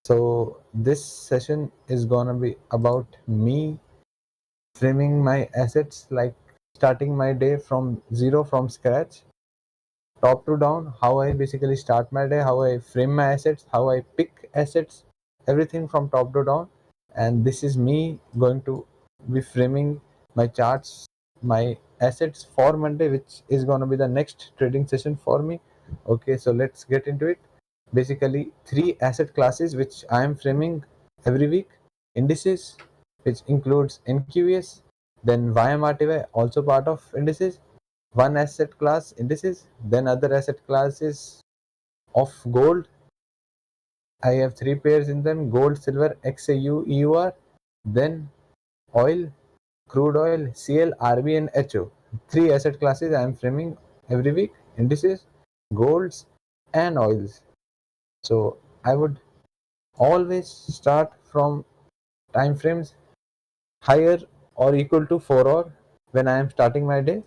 So this session is gonna be about me framing my assets, like starting my day from zero, from scratch, top to down, how I basically start my day, how I frame my assets, how I pick assets, everything from top to down. And this is me going to be framing my charts, my assets for Monday, which is going to be the next trading session for me. Okay, so let's get into it. Basically, three asset classes which I am framing every week: indices, which includes NQS, then YMRTY, also part of indices, one asset class indices, then other asset classes of gold. I have three pairs in them: gold, silver, XAU, EUR, then oil, crude oil, CL, RB, and HO. Three asset classes I am framing every week: indices, golds, and oils. So I would always start from time frames higher or equal to 4 hour when I am starting my day.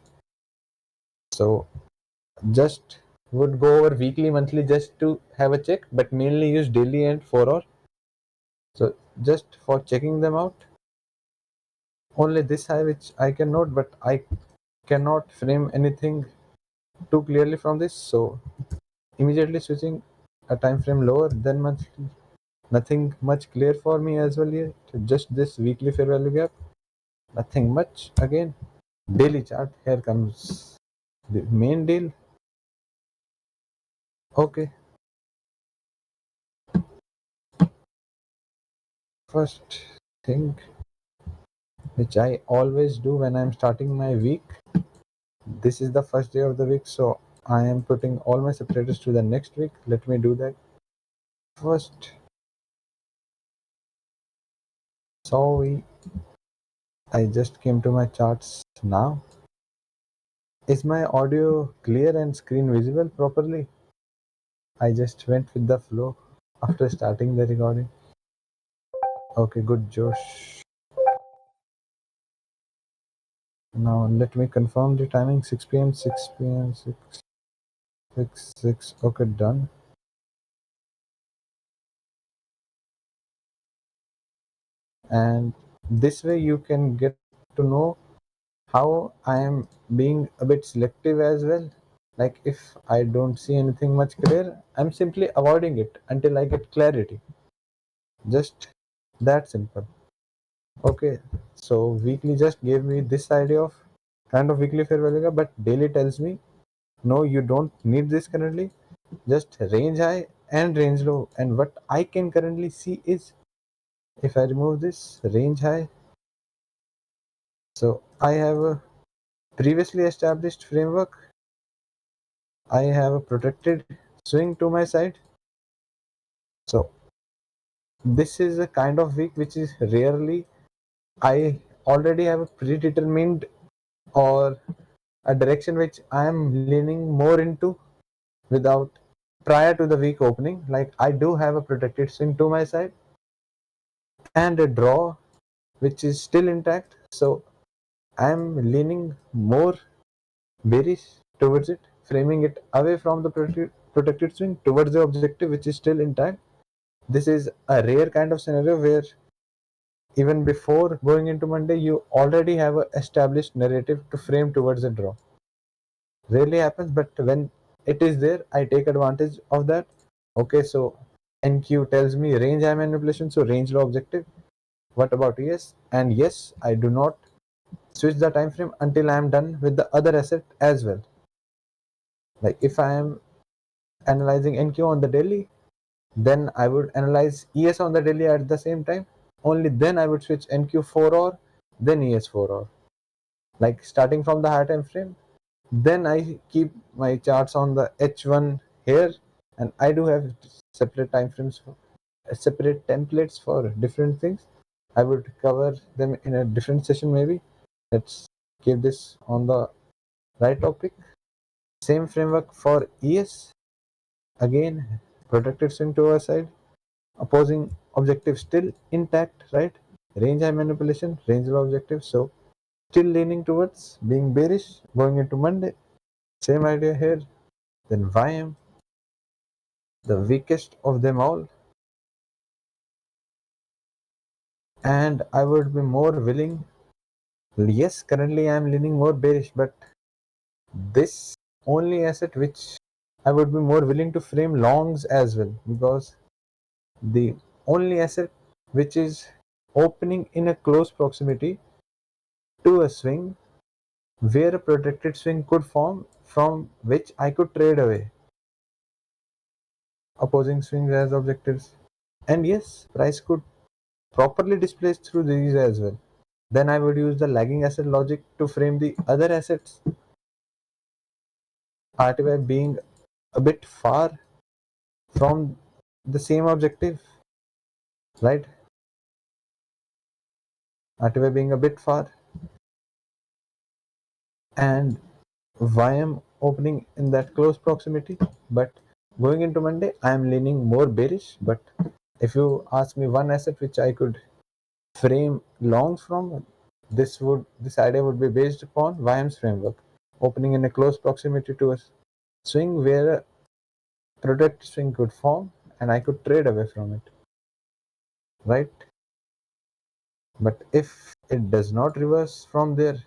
So just would go over weekly, monthly just to have a check, but mainly use daily and 4 hour. So just for checking them out, only this high which I can note, but I cannot frame anything too clearly from this. So immediately switching a time frame lower than monthly, nothing much clear for me as well yet. Just this weekly fair value gap, nothing much. Again, daily chart, here comes the main deal. Okay, first thing which I always do when I'm starting my week. This is the first day of the week, so I am putting all my separators to the next week. Let me do that first. Sorry, I just came to my charts now. Is my audio clear and screen visible properly? I just went with the flow after starting the recording. Okay, good, Josh. Now let me confirm the timing: 6 p.m., 6 p.m., 6, 6, 6. Okay, done. And this way you can get to know how I am being a bit selective as well. Like if I don't see anything much clear, I'm simply avoiding it until I get clarity. Just that simple. Okay, so weekly just gave me this idea of kind of weekly fair value gap, but daily tells me no, you don't need this currently. Just range high and range low. And what I can currently see is, if I remove this range high, so I have a previously established framework. I have a protected swing to my side. So this is a kind of week which is rarely I already have a predetermined or a direction which I am leaning more into without prior to the week opening. Like I do have a protected swing to my side and a draw which is still intact. So I'm leaning more bearish towards it, framing it away from the protected swing towards the objective which is still intact. This is a rare kind of scenario where even before going into Monday, you already have an established narrative to frame towards a draw. Rarely happens, but when it is there, I take advantage of that. Okay, so NQ tells me range high manipulation, so range low objective. What about ES? And yes, I do not switch the time frame until I am done with the other asset as well. Like if I am analyzing NQ on the daily, then I would analyze ES on the daily at the same time. Only then I would switch NQ 4 hour, then ES 4 hour. Like starting from the higher time frame, then I keep my charts on the H1 here, and I do have separate time frames, separate templates for different things. I would cover them in a different session maybe. Let's keep this on the right topic. Same framework for ES. Again, protected swing to our side, opposing objective still intact, right? Range high manipulation, range low objective. So still leaning towards being bearish going into Monday. Same idea here. Then YM, the weakest of them all. and I would be more willing. Yes, currently I am leaning more bearish, but this only asset which I would be more willing to frame longs as well, because the only asset which is opening in a close proximity to a swing where a protected swing could form from which I could trade away opposing swings as objectives. And yes, price could properly displace through these as well. Then I would use the lagging asset logic to frame the other assets, RTY being a bit far from the same objective, right? RTY being a bit far, and YM opening in that close proximity. But going into Monday, I am leaning more bearish. But if you ask me one asset which I could frame longs from, this idea would be based upon YM's framework, opening in a close proximity to a swing where a protected swing could form and I could trade away from it, right? But if it does not reverse from there,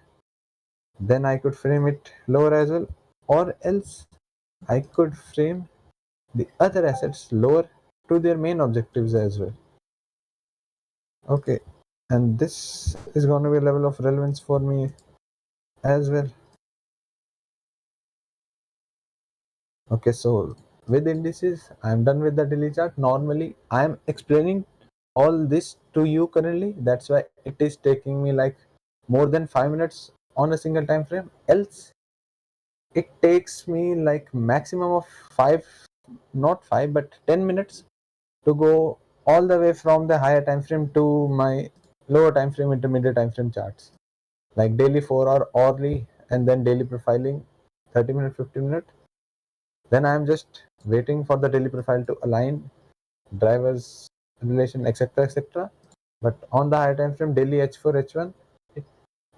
then I could frame it lower as well, or else I could frame the other assets lower to their main objectives as well. Okay, and this is going to be a level of relevance for me as well. Okay, so with indices, I'm done with the daily chart. Normally, I'm explaining all this to you currently. That's why it is taking me like more than 5 minutes on a single time frame. Else, it takes me like maximum of five, not five, but 10 minutes to go all the way from the higher time frame to my lower time frame, intermediate time frame charts, like daily 4 hour hourly, and then daily profiling 30 minutes, 15 minutes. Then I am just waiting for the daily profile to align, drivers relation, etc., etc. But on the higher time frame, daily H4, H1, it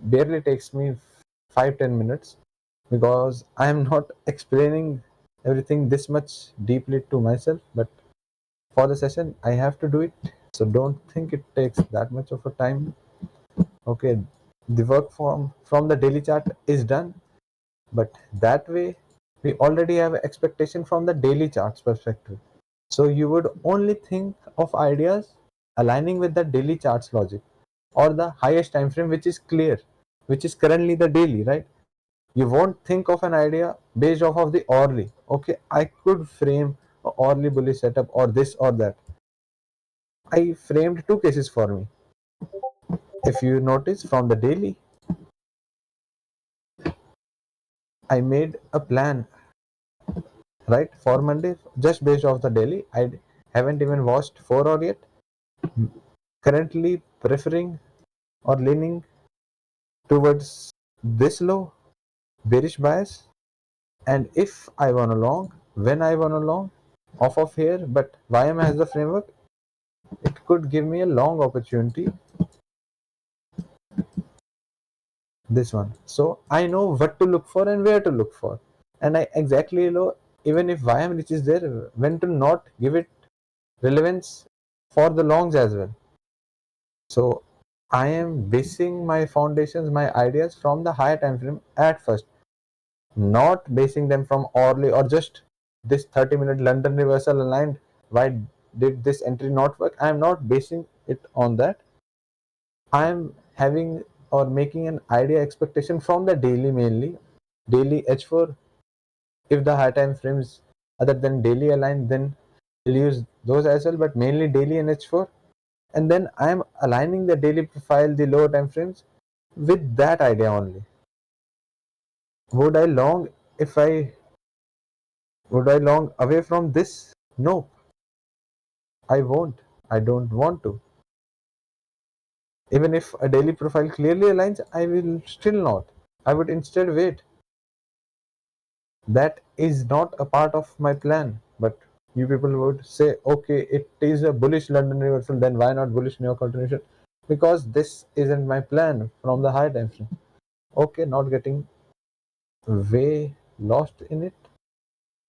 barely takes me 5-10 minutes, because I am not explaining everything this much deeply to myself, but for the session I have to do it. So don't think it takes that much of a time. Okay, the work from the daily chart is done, but that way we already have expectation from the daily charts perspective. So you would only think of ideas aligning with the daily charts logic or the highest time frame which is clear, which is currently the daily, right? You won't think of an idea based off of the hourly. Okay, I could frame a hourly bullish setup or this or that. I framed two cases for me. If you notice from the daily, I made a plan, right, for Monday just based off the daily. I haven't even watched 4 hour yet. Currently preferring or leaning towards this low bearish bias. And if I want a long, when I want a long off of here, but YM has the framework, it could give me a long opportunity, this one. So I know what to look for and where to look for, and I exactly know, even if YM reaches there, when to not give it relevance for the longs as well. So I am basing my foundations, my ideas from the higher time frame at first, not basing them from hourly or just this 30-minute London reversal aligned. Why did this entry not work? I am not basing it on that. I am having or making an idea expectation from the daily, mainly daily H4. If the high time frames other than daily aligned, then we'll use those as well, but mainly daily and H4. And then I am aligning the daily profile, the lower time frames, with that idea only. Would I long if I would I long away from this? No, I won't. I don't want to. Even if a daily profile clearly aligns, I will still not. I would instead wait. That is not a part of my plan. But you people would say, okay, it is a bullish London reversal, then why not bullish New York continuation? Because this isn't my plan from the high time frame. Okay, not getting way lost in it.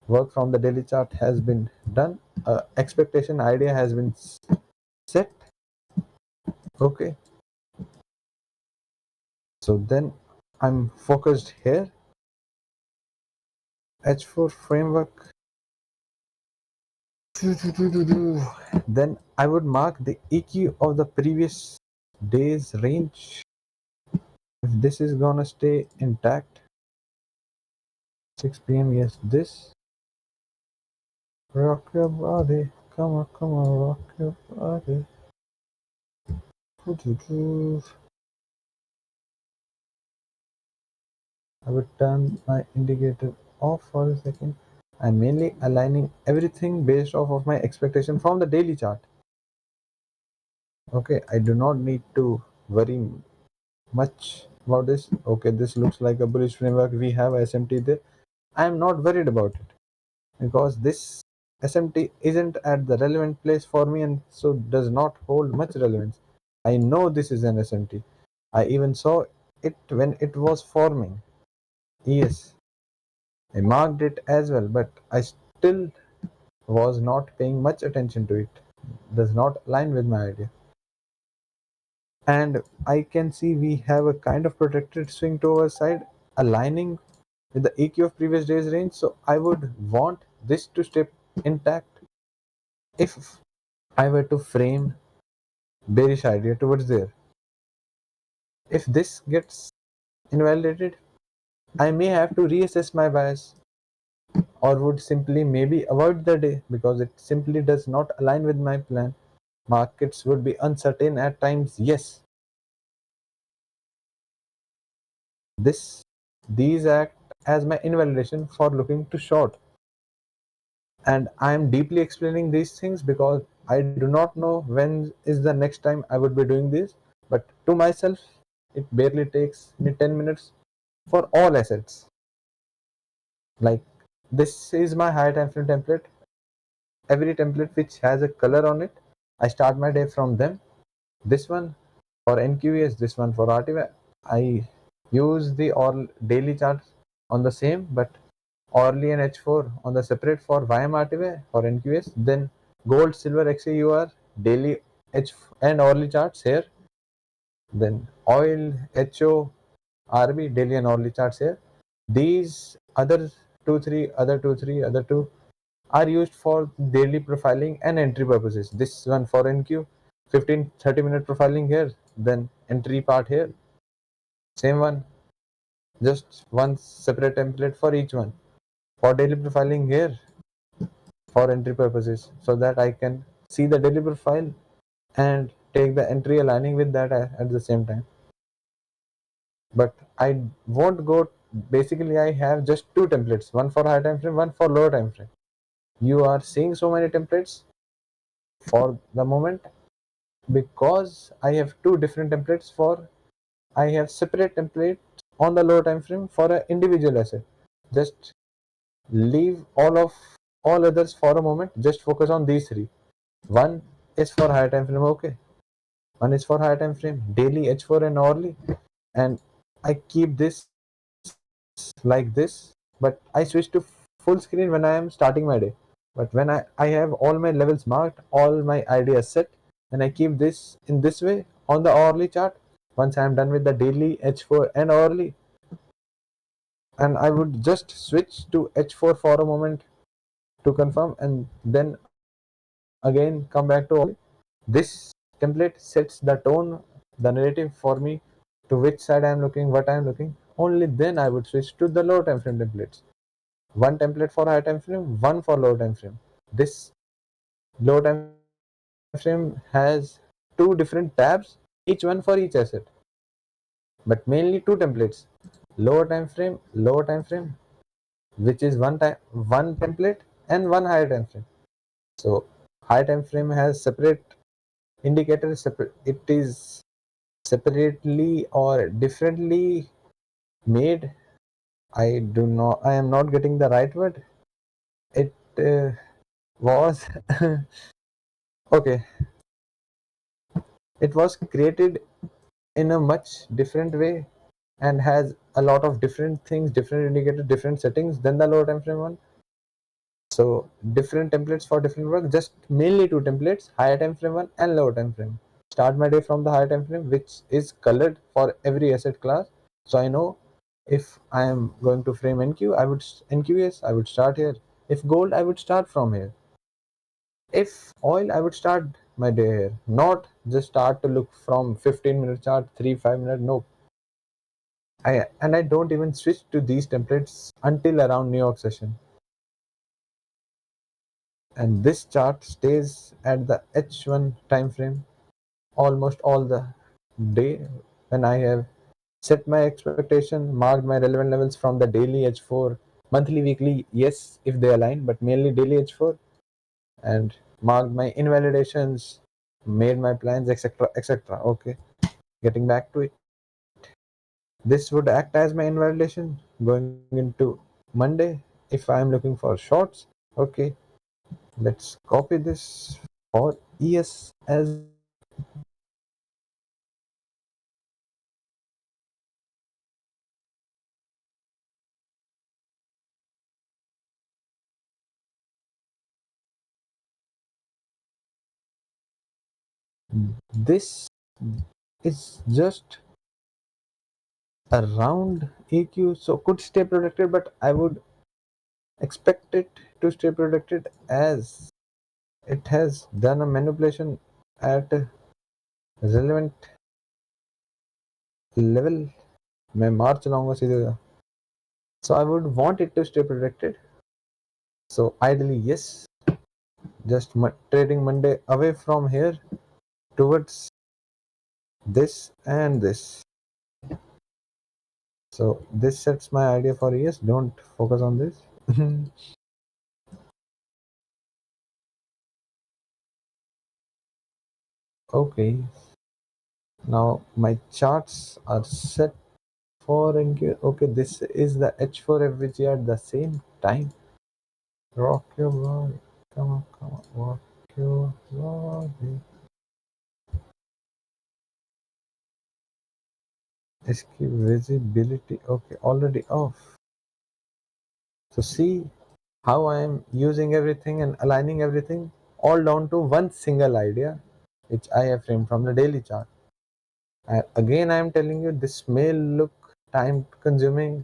Work from the daily chart has been done. Expectation idea has been set Okay, so then I'm focused here. H4 framework. Then I would mark the EQ of the previous day's range. If this is gonna stay intact, 6 p.m. Yes, this. Rock your body, come on, rock your body. I would turn my indicator off for a second. I'm mainly aligning everything based off of my expectation from the daily chart. Okay, I do not need to worry much about this. Okay, this looks like a bullish framework. We have SMT there. I am not worried about it because this SMT isn't at the relevant place for me and so does not hold much relevance. I know this is an SMT. I even saw it when it was forming. Yes, I marked it as well, but I still was not paying much attention to it. Does not align with my idea. And I can see we have a kind of protected swing to our side, aligning with the EQ of previous day's range. So I would want this to stay intact if I were to frame bearish idea towards there. If this gets invalidated, I may have to reassess my bias or would simply maybe avoid the day because it simply does not align with my plan. Markets would be uncertain at times, yes. This these act as my invalidation for looking to short. And I am deeply explaining these things because I do not know when is the next time I would be doing this. But to myself, it barely takes me 10 minutes for all assets. Like this is my high time frame template. Every template which has a color on it, I start my day from them. This one for NQS, this one for RTY. I use the all daily charts on the same, but Orly and H4 on the separate for YM RTY for NQS. Then gold, silver, XAUR daily H and Orly charts here. Then oil, HO, RB daily and hourly charts here. These other two are used for daily profiling and entry purposes. This one for NQ, 15-30 minute profiling here, then entry part here. Same one, just one separate template for each one. For daily profiling here, for entry purposes, so that I can see the daily profile and take the entry aligning with that at the same time. But I won't go. Basically, I have just two templates, one for high time frame, one for lower time frame. You are seeing so many templates for the moment because I have two different templates for. I have separate template on the lower time frame for an individual asset. Just leave all others for a moment. Just focus on these three. One is for high time frame. Okay. One is for high time frame, daily H4 and hourly, and I keep this like this, but I switch to full screen when I am starting my day. But when I have all my levels marked, all my ideas set, and I keep this in this way on the hourly chart. Once I am done with the daily H4 and hourly, and I would just switch to H4 for a moment to confirm, and then again come back to hourly. This template sets the tone, the narrative for me to which side I am looking, what I am looking. Only then I would switch to the low time frame templates. One template for high time frame, one for low time frame. This low time frame has two different tabs, each one for each asset, but mainly two templates. Lower time frame, which is one template and one higher time frame. So high time frame has separate indicators. Separate, it is separately or differently made. I am not getting the right word. It was okay. It was created in a much different way and has a lot of different things, different indicators, different settings than the lower time frame one. So different templates for different work, just mainly two templates, higher time frame one and lower time frame. start my day from the higher time frame, which is colored for every asset class. So I know if I am going to frame NQ, NQS, I would start here. If gold, I would start from here. If oil, I would start my day here, not just start to look from 15-minute chart, 3 5 minute. No, I don't even switch to these templates until around New York session. And this chart stays at the H1 time frame almost all the day. When I have set my expectation, marked my relevant levels from the daily H4, monthly, weekly, yes, if they align, but mainly daily H4, and marked my invalidations, made my plans, etc. etc. Okay, getting back to it. This would act as my invalidation going into Monday if I am looking for shorts. Okay, let's copy this for ES as this is just around EQ, so could stay protected, but I would expect it to stay protected as it has done a manipulation at a relevant level. मैं मार चलाऊंगा सीधे, so I would want it to stay protected. So ideally, yes, just trading Monday away from here towards this and this. So this sets my idea for yes. Don't focus on this. Okay, now my charts are set for NQ. Okay, this is the H4 FVG at the same time. Rock your body, come on, rock your body. Escape visibility. Okay, already off. So see how I am using everything and aligning everything all down to one single idea, which I have framed from the daily chart. And again, I am telling you this may look time consuming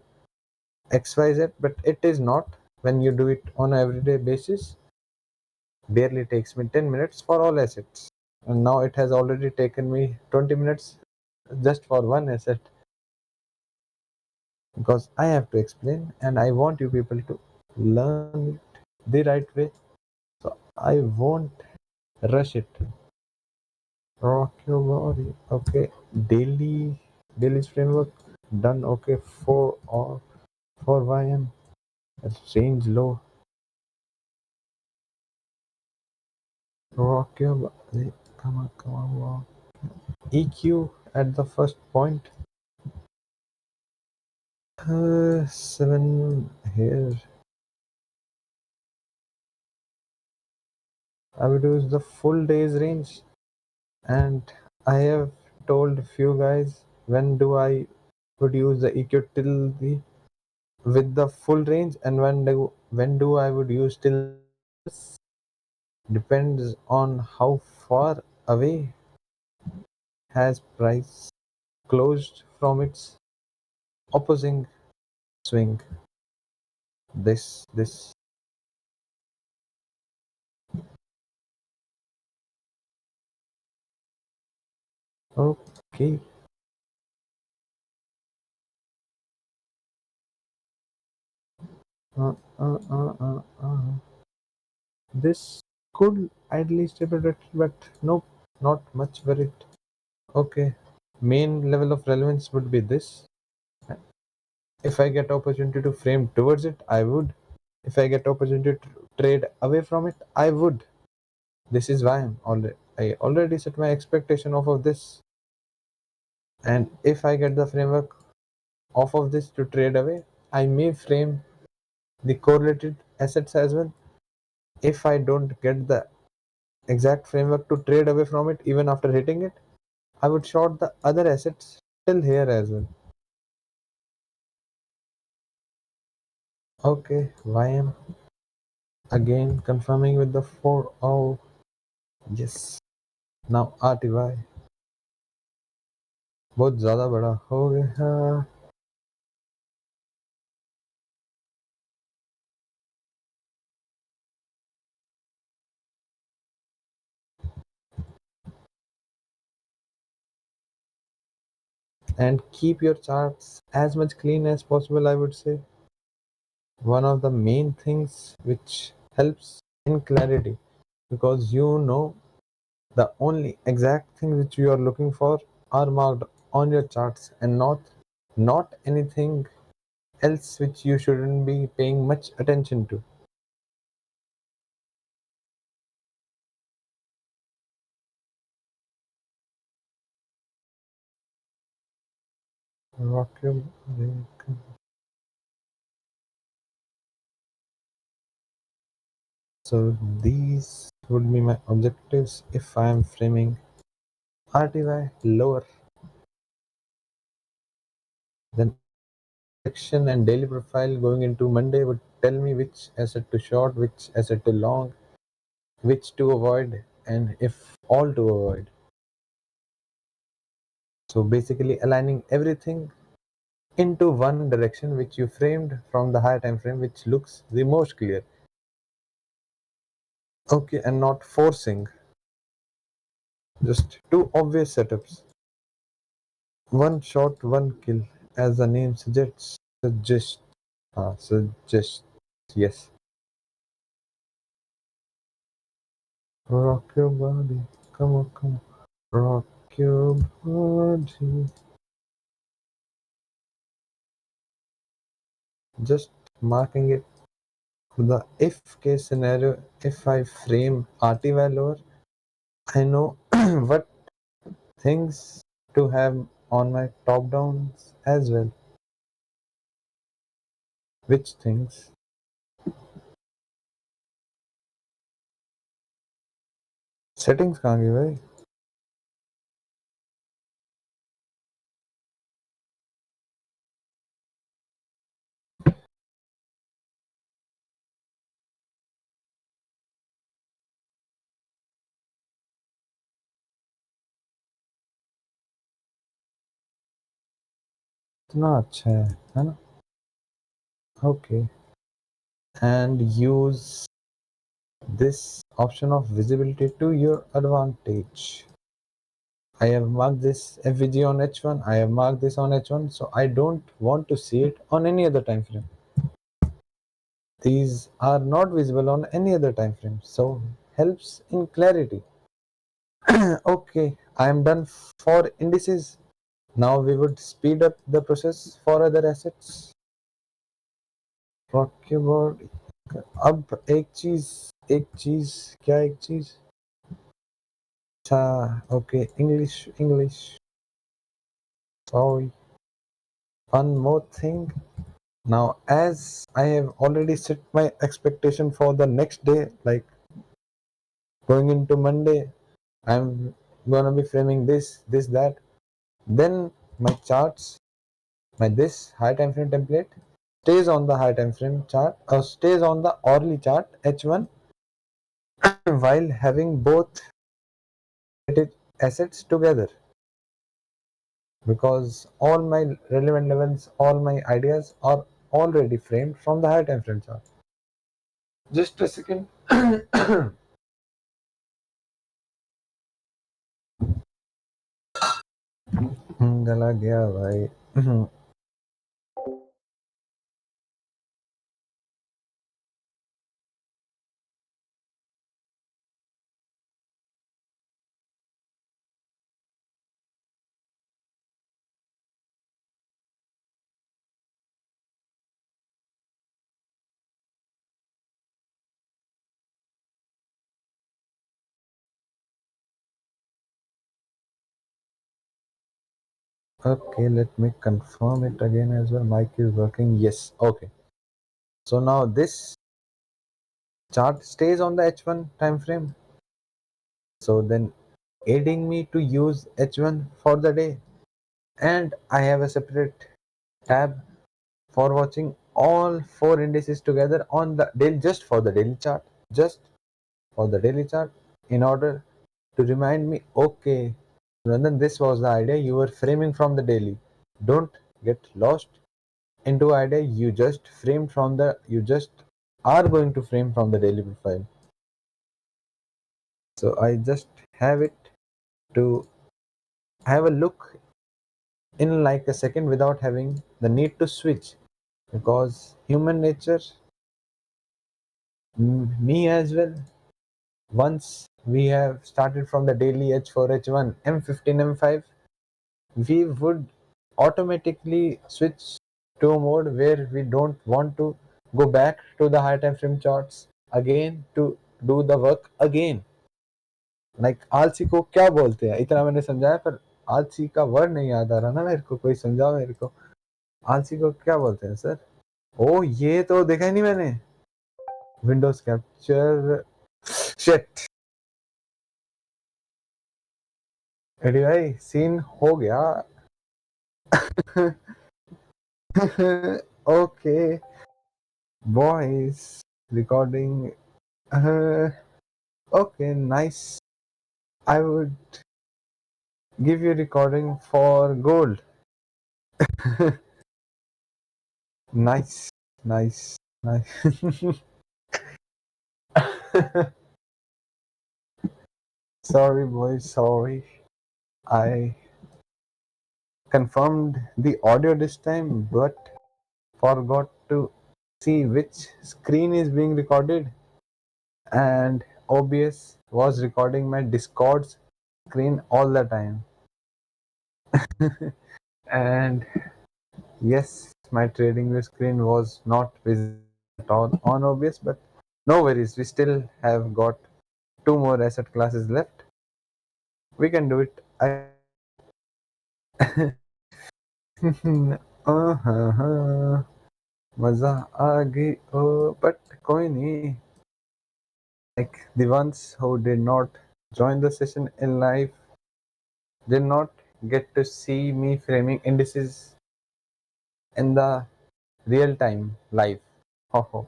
XYZ, but it is not when you do it on an everyday basis. Barely takes me 10 minutes for all assets. And now it has already taken me 20 minutes just for one asset, because I have to explain and I want you people to learn it the right way. So I won't rush it. Rock your body. Okay. Daily's framework done. Okay. For YM. Range low. Rock your body. Come on, rock. EQ at the first point. 7 here. I would use the full day's range, and I have told few guys when do I would use the EQ till the with the full range, and when do I would use till depends on how far away has price closed from its opposing swing. This okay. Uh, uh, uh, uh, uh. This could ideally stay protected, but nope, not much worried. Okay, main level of relevance would be this. If I get opportunity to frame towards it, I would. If I get opportunity to trade away from it, I would. This is why I already set my expectation off of this. And if I get the framework off of this to trade away, I may frame the correlated assets as well. If I don't get the exact framework to trade away from it even after hitting it, I would short the other assets till here as well. Okay, YM again confirming with the 4. Oh yes. Now RTY. बहुत ज़्यादा बड़ा हो गया. And keep your charts as much clean as possible, I would say. One of the main things which helps in clarity, because you know the only exact thing which you are looking for are marked on your charts, and not anything else which you shouldn't be paying much attention to. Rock your leg. So these would be my objectives if I am framing RTY lower. Then action and daily profile going into Monday would tell me which asset to short, which asset to long, which to avoid, and if all to avoid. So basically aligning everything into one direction which you framed from the higher time frame, which looks the most clear. Okay, and not forcing just two obvious setups. One shot, one kill, as the name suggests. Suggest. Yes. Rock your body. Come on, come on. Rock your body. Just marking it for the if case scenario. If I frame RT value, I know what things to have on my top downs as well. Which things? Settings कहाँ गई भाई? इतना अच्छा है ना? Okay. And use this option of visibility to your advantage. I have marked this FVG on H1. I have marked this on H1, so I don't want to see it on any other time frame. These are not visible on any other time frame, so helps in clarity. Okay, I am done for indices. Now we would speed up the process for other assets. Rocky board. अब एक चीज क्या एक चीज अच्छा okay English sorry one more thing. Now as I have already set my expectation for the next day, like going into Monday, I'm gonna be framing this that, then my charts, my this high time frame template stays on the high time frame chart or stays on the hourly chart H1 while having both assets together, because all my relevant levels, all my ideas are already framed from the higher time frame chart. Just a second. गला गया भाई. Okay, let me confirm it again as well. Mic is working. Yes. Okay. So now this chart stays on the H1 time frame. So then aiding me to use H1 for the day, and I have a separate tab for watching all four indices together on the daily, just for the daily chart, just for the daily chart, in order to remind me, okay, And then this was the idea you were framing from the daily. Don't get lost into idea you just are going to frame from the daily profile. So I just have it to have a look in like a second without having the need to switch, because human nature, me as well, once we have started from the daily H4 H1 M15 M5, we would automatically switch to a mode where we don't want to go back to the high time frame charts again to do the work again. Like आलसी को क्या बोलते हैं इतना मैंने समझाया, पर आलसी का वर्ड नहीं याद आ रहा ना मेरे को, कोई समझाओ मेरे को, आलसी को क्या बोलते हैं सर? ओ ये तो देखा ही नहीं मैंने, विंडोज कैप्चर, शिट। एडी भाई सीन हो गया। Okay voice recording, okay nice, I would give you recording for gold. Nice nice nice. Sorry, boys, sorry. I confirmed the audio this time, but forgot to see which screen is being recorded, and OBS was recording my Discord's screen all the time. And yes, my trading view screen was not visible at all on OBS, but no worries, we still have got two more asset classes left. We can do it. uh-huh. मजा आ गई but कोई नहीं, like the ones who did not join the session in live did not get to see me framing indices in the real time live. हो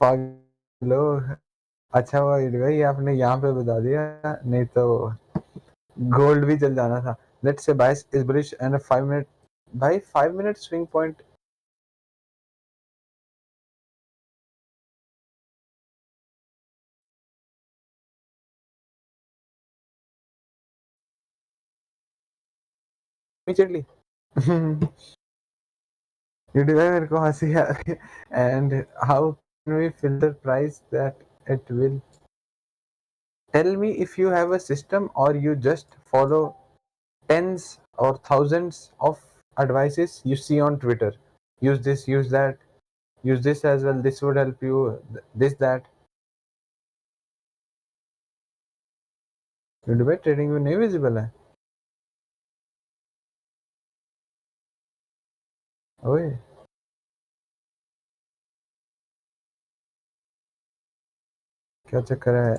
पागलो। अच्छा हुआ ये भाई आपने यहाँ पे बता दिया, नहीं तो गोल्ड भी चल जाना था। लेट्स से बाइस इज बुलिश एंड 5 मिनट, भाई 5 minute swing point immediately। You do मेरे को हंसी आ रही है। And how can we filter price that it will? Tell me if you have a system or you just follow tens or thousands of advices you see on Twitter. Use this, use that, use this as well. This would help you. This that. You debate trading with नहीं visible है। ओए क्या चक्कर है?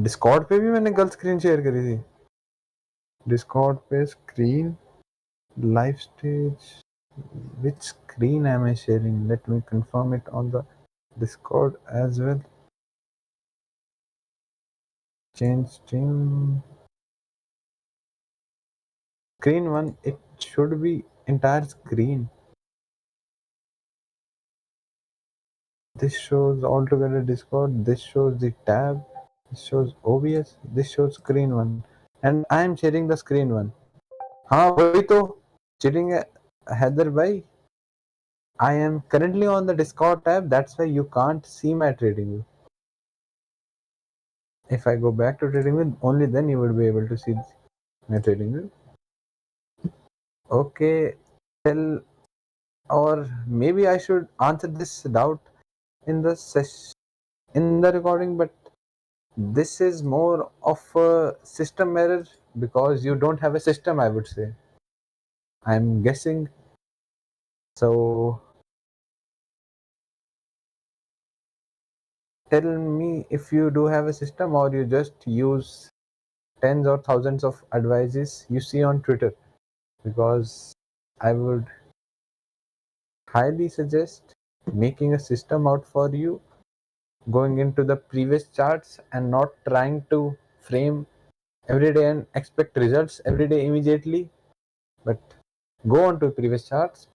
Discord पे भी मैंने गलत स्क्रीन शेयर करी थी। डिस्कॉर्ड पे screen live stage, which screen am I sharing? Let me confirm it on the Discord as well. Change stream. Screen 1, it should be entire screen. This shows altogether Discord, this shows the tab, this shows OBS, this shows screen 1. And I am sharing the screen 1. हाँ वही तो cheating है हैदर भाई। I am currently on the Discord tab, that's why you can't see my trading view. If I go back to trading view, only then you would be able to see my trading view. Okay, tell, or maybe I should answer this doubt in the in the recording, but this is more of a system error because you don't have a system, I would say. I'm guessing. So tell me if you do have a system or you just use tens or thousands of advices you see on Twitter, because I would highly suggest making a system out for you going into the previous charts and not trying to frame every day and expect results every day immediately, but go on to previous charts,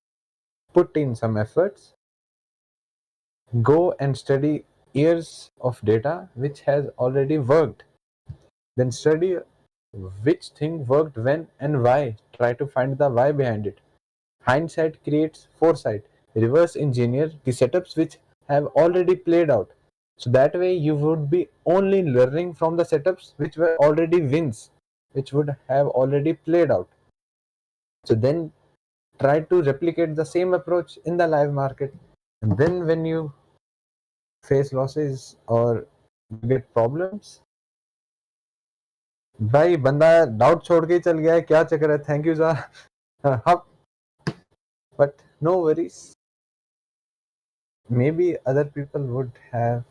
put in some efforts, go and study years of data which has already worked, then study which thing worked when and why, try to find the why behind it. Hindsight creates foresight. Reverse engineer the setups which have already played out. So that way you would be only learning from the setups which were already wins, which would have already played out. So then try to replicate the same approach in the live market. And then when you face losses or you get problems, भाई बंदा doubt छोड़ के ही चल गया है, क्या चक्कर है, थैंक यू सर. हाँ, but no worries, maybe other people would have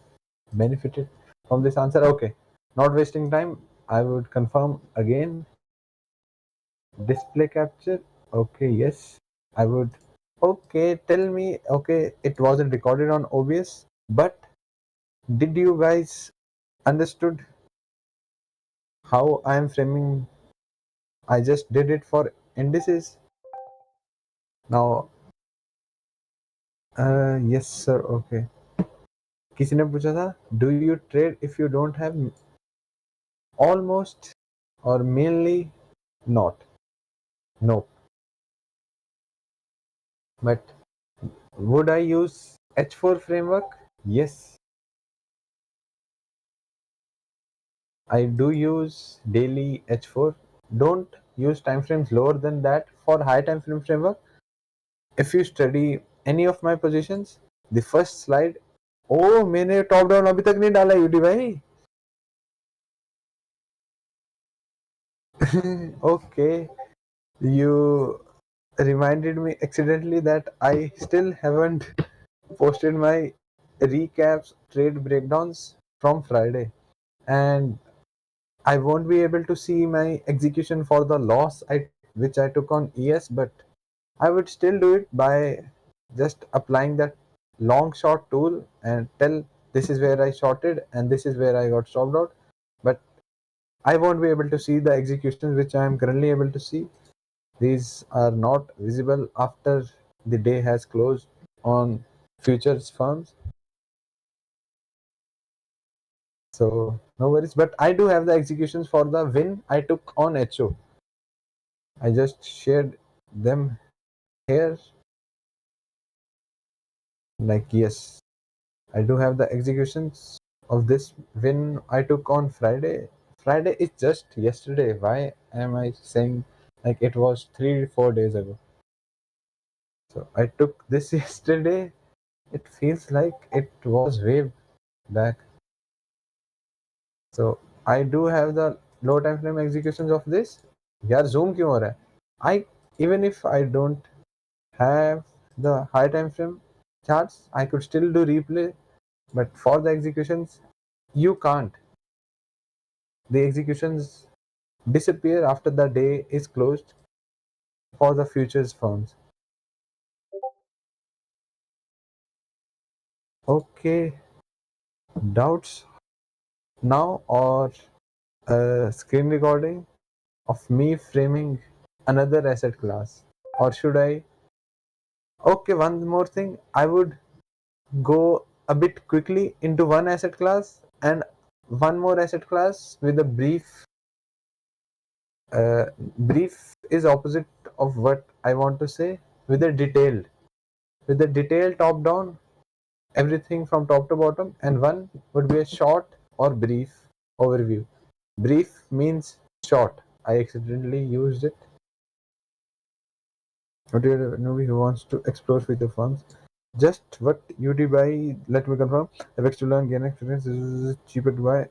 benefited from this answer. Okay, not wasting time, I would confirm again. Display capture, okay, yes, I would. Okay, tell me, okay, it wasn't recorded on OBS, but did you guys understood how I am framing? I just did it for indices. Now, yes sir, okay. किसी ने पूछा था, do you trade if you don't have? Almost or mainly not. No. But would I use H4 framework? Yes. I do use daily H4. Don't use time frames lower than that for high time frame framework. If you study any of my positions, the first slide, oh मैंने top down अभी तक नहीं डाला UD भाई. Okay, you reminded me accidentally that I still haven't posted my recaps, trade breakdowns from Friday, and I won't be able to see my execution for the loss which I took on ES, but I would still do it by just applying that long short tool and tell this is where I shorted and this is where I got stopped out. But I won't be able to see the executions which I am currently able to see. These are not visible after the day has closed on futures firms. So no worries. But I do have the executions for the win I took on HO. I just shared them here. Like, yes, I do have the executions of this win I took on Friday. Friday is just yesterday. Why am I saying like it was 3 4 days ago? So I took this yesterday. It feels like it was way back. So I do have the low time frame executions of this. यार zoom क्यों हो रहा है? I, even if I don't have the high time frame charts, I could still do replay, but for the executions you can't. The executions disappear after the day is closed for the futures firms. Okay, doubts now or a screen recording of me framing another asset class, or should I? Okay, one more thing, I would go a bit quickly into one asset class and one more asset class with a brief. Brief is opposite of what I want to say, with a detailed, with a detailed top down, everything from top to bottom, and one would be a short or brief overview. Brief means short. I accidentally used it. What do you know who wants to explore future firms? Just what you do buy, let me confirm. FX to learn, gain experience, is cheaper to buy.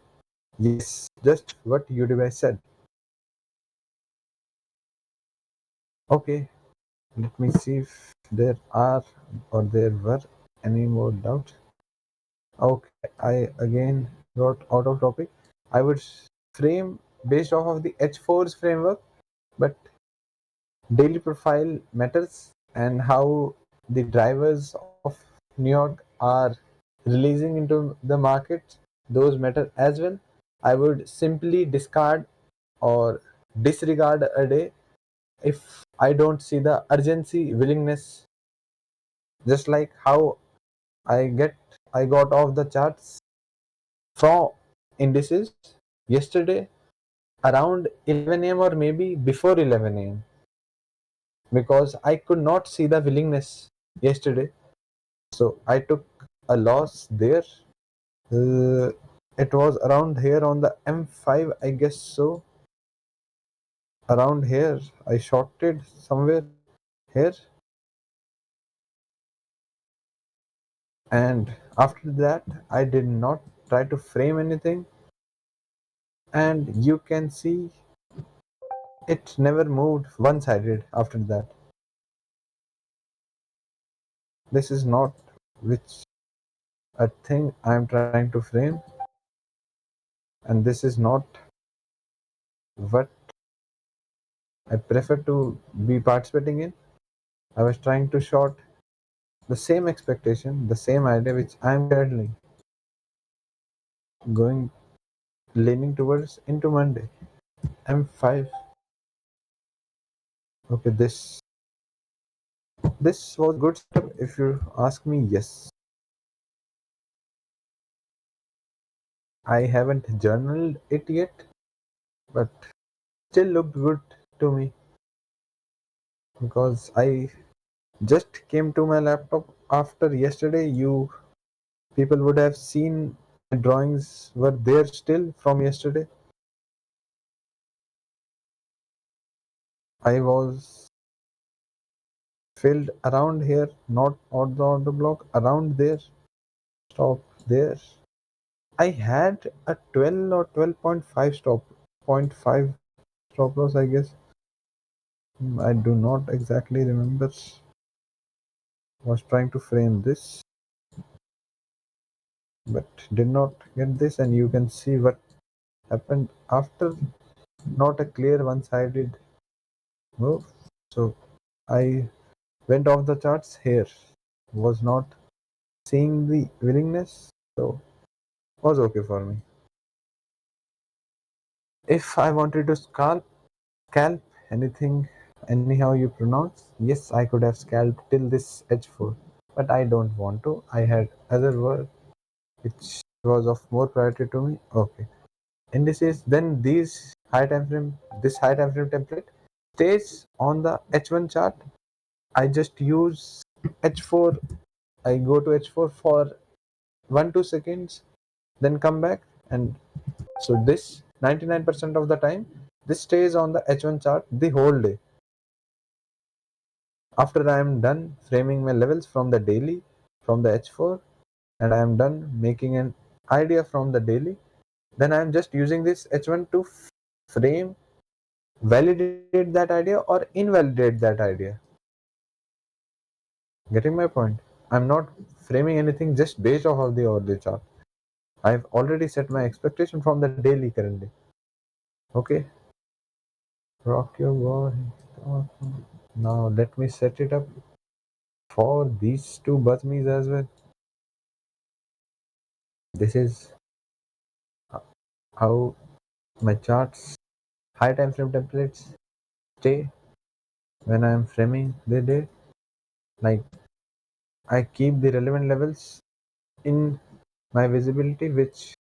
Yes, just what you do buy said. Okay, let me see if there are or there were any more doubts. Okay, I again got out of topic. I would frame based off of the H4's framework, but daily profile matters and how the drivers of New York are releasing into the market, those matter as well. I would simply discard or disregard a day if I don't see the urgency, willingness, just like how I get I got off the charts from indices yesterday around 11 a.m. or maybe before 11 a.m. because I could not see the willingness yesterday. So I took a loss there. Uh, it was around here on the M5, I guess so. Around here, I shorted somewhere here, and after that, I did not try to frame anything. And you can see it never moved one sided after that. This is not which a thing I'm trying to frame, and this is not what I prefer to be participating in. I was trying to short the same expectation, the same idea which I'm currently going leaning towards into Monday. M5. Okay, this was good stuff. If you ask me, yes. I haven't journaled it yet, but still looked good to me because I just came to my laptop after yesterday. You people would have seen my drawings were there still from yesterday. I was filled around here, not on the block, around there, stop there. I had a 12 or 12.5 point 5 stop loss, I guess. I do not exactly remember. Was trying to frame this, but did not get this, and you can see what happened after not a clear one-sided move. So I went off the charts here. Was not seeing the willingness, so was okay for me. If I wanted to scalp anything, anyhow you pronounce, yes, I could have scalped till this H4, but I don't want to. I had other work which was of more priority to me. Okay. Indices, then this high time frame template stays on the H1 chart. I just use H4. I go to H4 for 1 2 seconds, then come back, and so this 99% of the time this stays on the H1 chart the whole day. After I am done framing my levels from the daily, from the H4, and I am done making an idea from the daily, then I am just using this H1 to frame, validate that idea or invalidate that idea. Getting my point? I'm not framing anything just based off of the hourly chart. I've already set my expectation from the daily currently. Okay, rock your body. Now let me set it up for these two butmies as well. This is how my charts, high time frame templates stay when I am framing the day. Like I keep the relevant levels in my visibility, which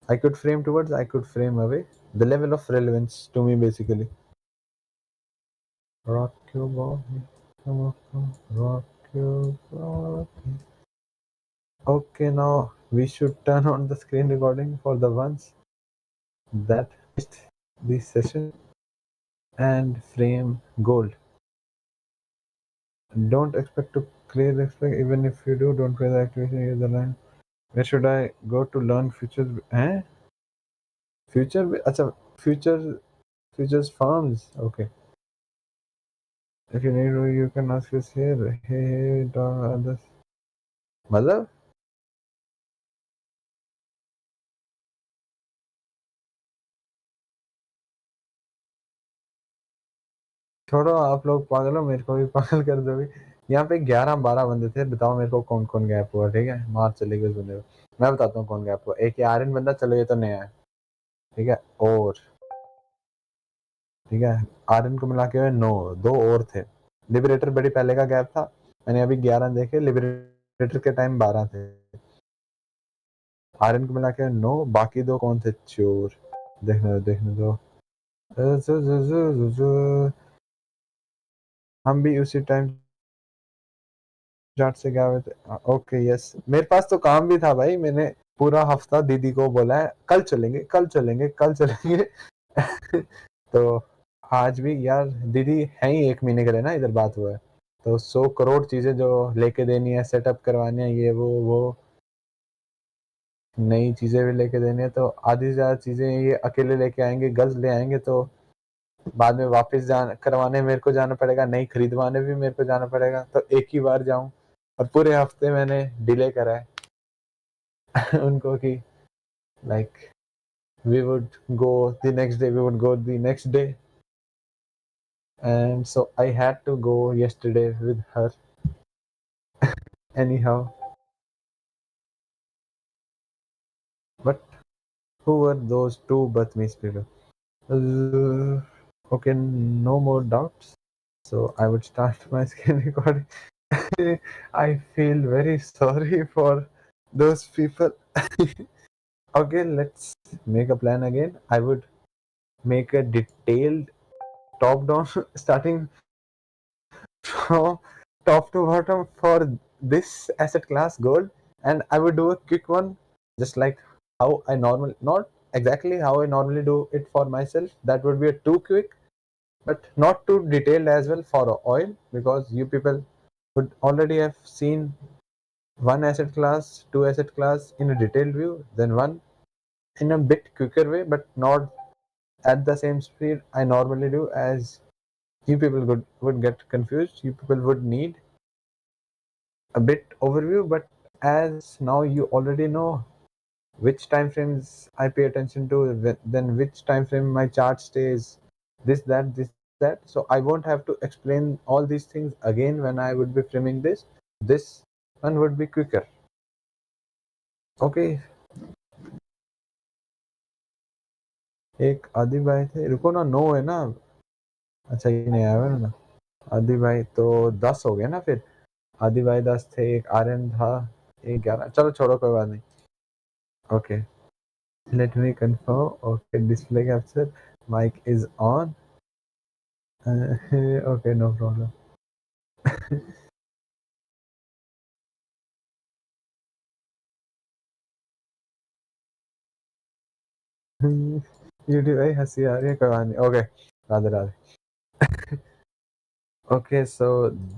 I could frame towards, I could frame away. The level of relevance to me basically. Rock your body, rock your body. Okay, now we should turn on the screen recording for the ones that missed this session and frame gold. Don't expect to clear the expect, even if you do, don't play the activation, use the line. Where should I go to learn futures? Eh? Future? Acha, futures farms. Okay. If you need to, you can ask us here. Hey, others. मतलब छोड़ो आप लोग पागल हो मेरे को भी पागल कर दोगे यहाँ पे 11-12 बंदे थे, बताओ मेरे को कौन-कौन गैप हुआ, ठीक है? मार चलेगी उस बंदे को। मैं बताता हूँ कौन गैप हुआ। एक ये आर्यन बंदा, चलो ये तो नया है, ठीक है? और ठीक है, आर्यन को मिला के 9, 2 और थे। लिबरेटर बड़ी पहले का गैप था, मैंने अभी 11 देखे, लिबरेटर के टाइम 12 थे। आर्यन को मिला के 9, बाकी 2 कौन थे? चोर। देखने दो। हम भी उसी टाइम जाट से गए हुए थे। ओके यस, मेरे पास तो काम भी था भाई, मैंने पूरा हफ्ता दीदी को बोला है कल चलेंगे, कल चलेंगे, कल चलेंगे। तो आज भी यार दीदी है ही 1 महीने के लिए ना इधर, बात हुआ है तो 100 करोड़ चीजें जो लेके देनी है, सेटअप करवानी है, ये वो नई चीजें भी लेके देनी है, तो आधी से ज्यादा चीजें ये अकेले लेके आएंगे, गर्ल्स ले आएंगे, तो बाद में वापस जान करवाने मेरे को जाना पड़ेगा, नई खरीदवाने भी मेरे को जाना पड़ेगा, तो एक ही बार जाऊं। और पूरे हफ्ते मैंने डिले करा है उनको कि like we would go the next day, we would go the next day, and so I had to go yesterday with her. Anyhow, but who were those two Batmis people? Okay, no more doubts. So I would start my screen recording. I feel very sorry for those people. Okay, let's make a plan again. I would make a detailed top down starting from top to bottom for this asset class gold, and I would do a quick one just like how I normally, not exactly how I normally do it for myself, that would be a too quick, but not too detailed as well for oil, because you people would already have seen one asset class, two asset class in a detailed view, then one in a bit quicker way, but not at the same speed I normally do, as you people would get confused. You people would need a bit overview, but as now you already know which time frames I pay attention to, then which time frame my chart stays, this, that. So I won't have to explain all these things again when I would be framing this. This one would be quicker. Okay, एक आदि भाई थे, रुको ना, 9 है ना, अच्छा ये नहीं आया है ना, आदि भाई तो 10 हो गए ना फिर। आदि भाई 10 थे, एक आर्यन था, एक 11, चलो छोड़ो कोई बात नहीं। Okay, let me confirm. Okay, display capture, mic is on. Okay, no problem. YouTube भाई हंसी आ रही है, कोई बात नहीं। Okay, Radhe Radhe. Okay, so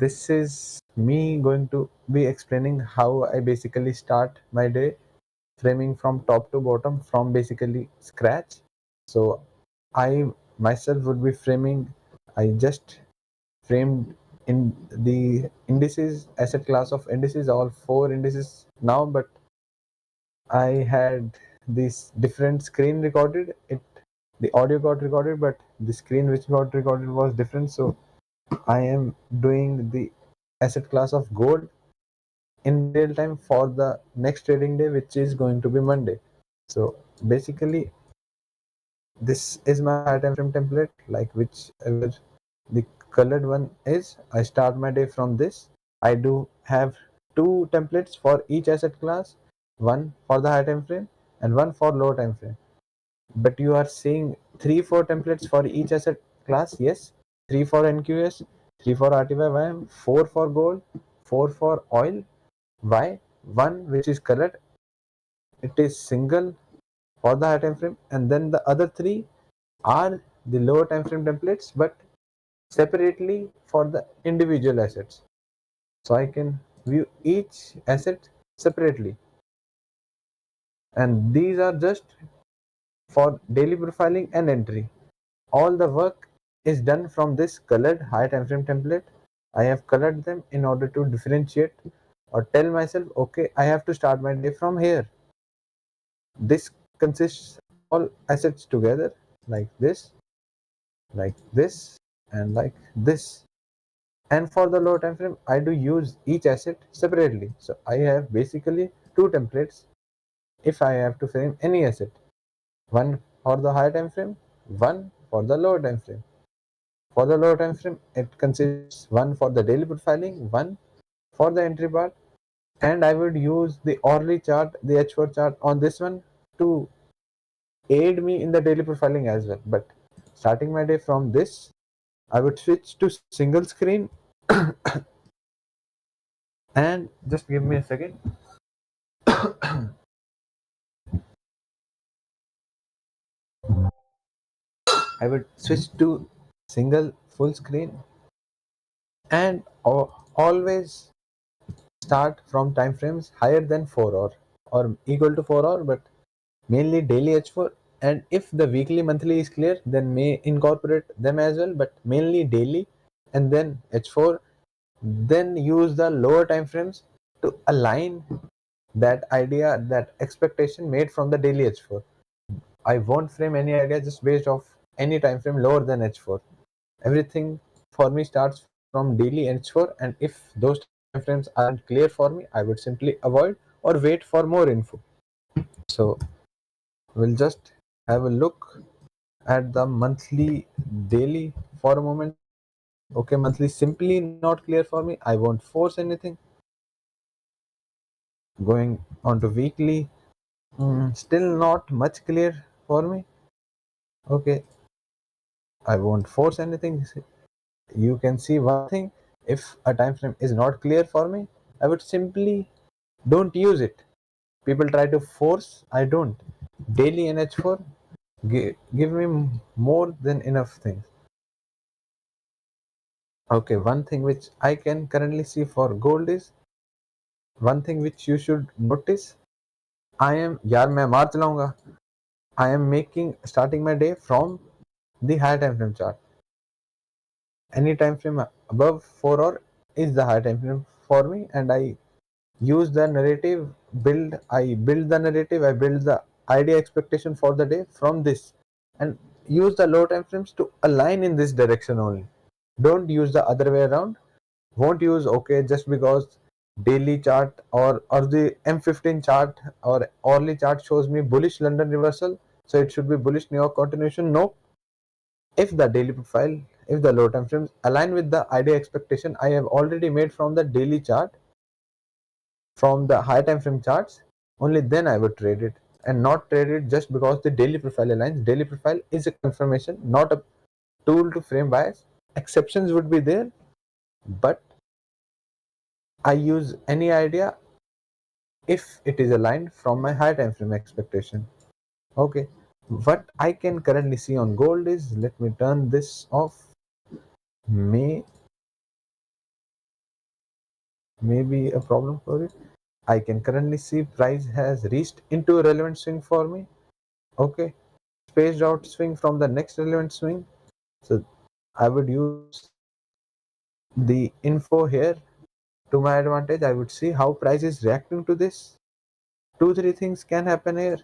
this is me going to be explaining how I basically start my day, framing from top to bottom from basically scratch. So I myself would be framing, I just framed in the indices, asset class of indices, all 4 indices now, but I had this different screen recorded. It the audio got recorded, but the screen which got recorded was different. So I am doing the asset class of gold in real time for the next trading day, which is going to be Monday. So basically, this is my high time frame template, like whichever the colored one is. I start my day from this. I do have 2 templates for each asset class, one for the high time frame and one for low time frame. But you are seeing 3-4 templates for each asset class. Yes, 3 for NQS, 3 for RTY, 4 for gold, 4 for oil. Why? One which is colored, it is single for the high time frame, and then the other 3 are the lower time frame templates, but separately for the individual assets. So I can view each asset separately, and these are just for daily profiling and entry. All the work is done from this colored high time frame template. I have colored them in order to differentiate or tell myself, okay, I have to start my day from here. This consists all assets together, like this, and like this. And for the lower time frame, I do use each asset separately. So I have basically two templates if I have to frame any asset. One for the higher time frame, one for the lower time frame. For the lower time frame, it consists one for the daily profiling, one for the entry part, and I would use the hourly chart, the H4 chart on this one to aid me in the daily profiling as well. But starting my day from this, I would switch to single screen and just give me a second. I would switch to single full screen and always start from time frames higher than 4 hour or equal to 4 hour, but mainly daily H4. And if the weekly monthly is clear, then may incorporate them as well, but mainly daily and then H4. Then use the lower time frames to align that idea, that expectation made from the daily H4. I won't frame any idea just based off any time frame lower than H4. Everything for me starts from daily H4, and if those time frames aren't clear for me, I would simply avoid or wait for more info. So we'll just have a look at the monthly daily for a moment. Okay, monthly simply not clear for me. I won't force anything. Going on to weekly, still not much clear for me. Okay, I won't force anything. You can see one thing, if a time frame is not clear for me, I would simply don't use it. People try to force, I don't. Daily NH4 give me more than enough things. Okay, one thing which I can currently see for gold is, one thing which you should notice, I am यार मैं मार चलाऊंगा. I am making starting my day from the higher time frame chart. Any time frame above 4 hour is the higher time frame for me, and I use the narrative, build the narrative, I build the idea expectation for the day from this, and use the low time frames to align in this direction only. Don't use the other way around. Won't use, okay, just because daily chart or the M15 chart or hourly chart shows me bullish London reversal, so it should be bullish New York continuation. No. If the daily profile, if the low time frames align with the idea expectation I have already made from the daily chart, from the high time frame charts, only then I would trade it, and not trade it just because the daily profile aligns. Daily profile is a confirmation, not a tool to frame bias. Exceptions would be there, but I use any idea if it is aligned from my high time frame expectation. Okay, what I can currently see on gold is, let me turn this off. May be a problem for it. I can currently see price has reached into a relevant swing for me. Okay, spaced out swing from the next relevant swing. So I would use the info here to my advantage. I would see how price is reacting to this. Two, three things can happen here.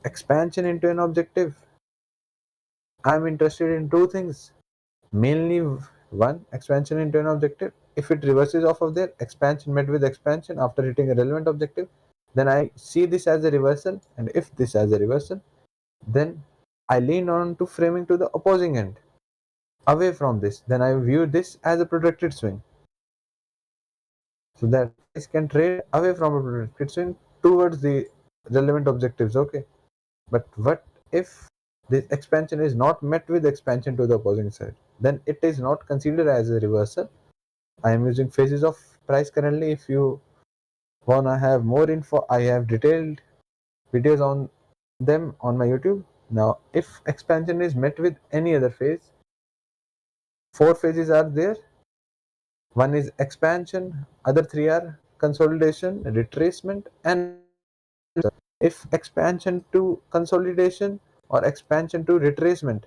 Expansion into an objective. I'm interested in two things. Mainly one, expansion into an objective. If it reverses off of there, expansion met with expansion after hitting a relevant objective, then I see this as a reversal. And if this as a reversal, then I lean on to framing to the opposing end away from this. Then I view this as a protected swing, so that price can trade away from a protected swing towards the relevant objectives. Okay, but what if this expansion is not met with expansion to the opposing side? Then it is not considered as a reversal. I am using phases of price currently. If you wanna have more info, I have detailed videos on them on my YouTube. Now, if expansion is met with any other phase, four phases are there. One is expansion, other three are consolidation, retracement, and if expansion to consolidation or expansion to retracement,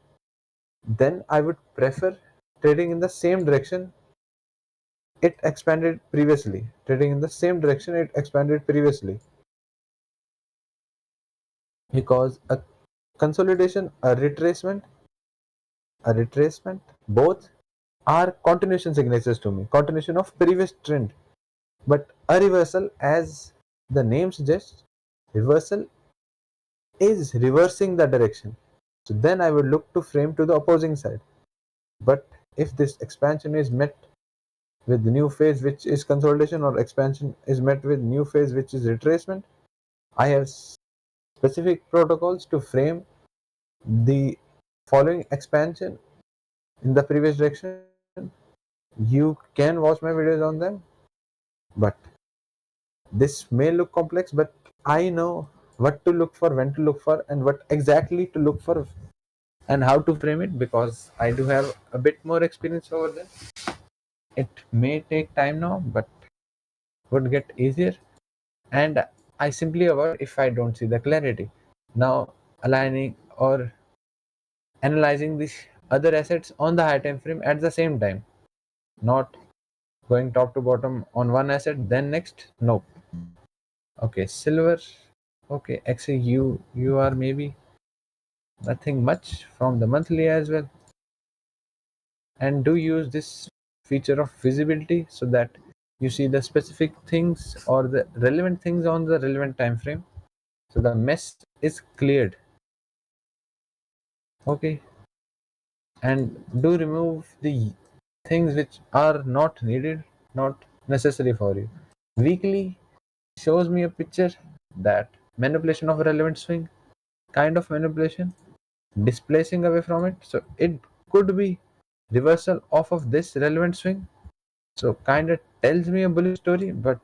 then I would prefer trading in the same direction it expanded previously. Trading in the same direction it expanded previously, because a consolidation, a retracement, both are continuation signatures to me, continuation of previous trend. But a reversal, as the name suggests, reversal is reversing the direction. So then I would look to frame to the opposing side. But if this expansion is met with the new phase which is consolidation, or expansion is met with new phase which is retracement, I have specific protocols to frame the following expansion in the previous direction. You can watch my videos on them, but this may look complex, but I know what to look for, when to look for, and what exactly to look for, and how to frame it, because I do have a bit more experience over there. It may take time now, but would get easier, and I simply avoid if I don't see the clarity. Now, aligning or analyzing these other assets on the high time frame at the same time, not going top to bottom on one asset, then next. Nope. Okay, silver. Okay, actually, you are maybe nothing much from the monthly as well, and do use this feature of visibility so that you see the specific things or the relevant things on the relevant time frame, so the mess is cleared. Okay, and do remove the things which are not needed, not necessary for you. Weekly shows me a picture that manipulation of a relevant swing, kind of manipulation, displacing away from it. So it could be reversal off of this relevant swing. So kind of tells me a bullish story, but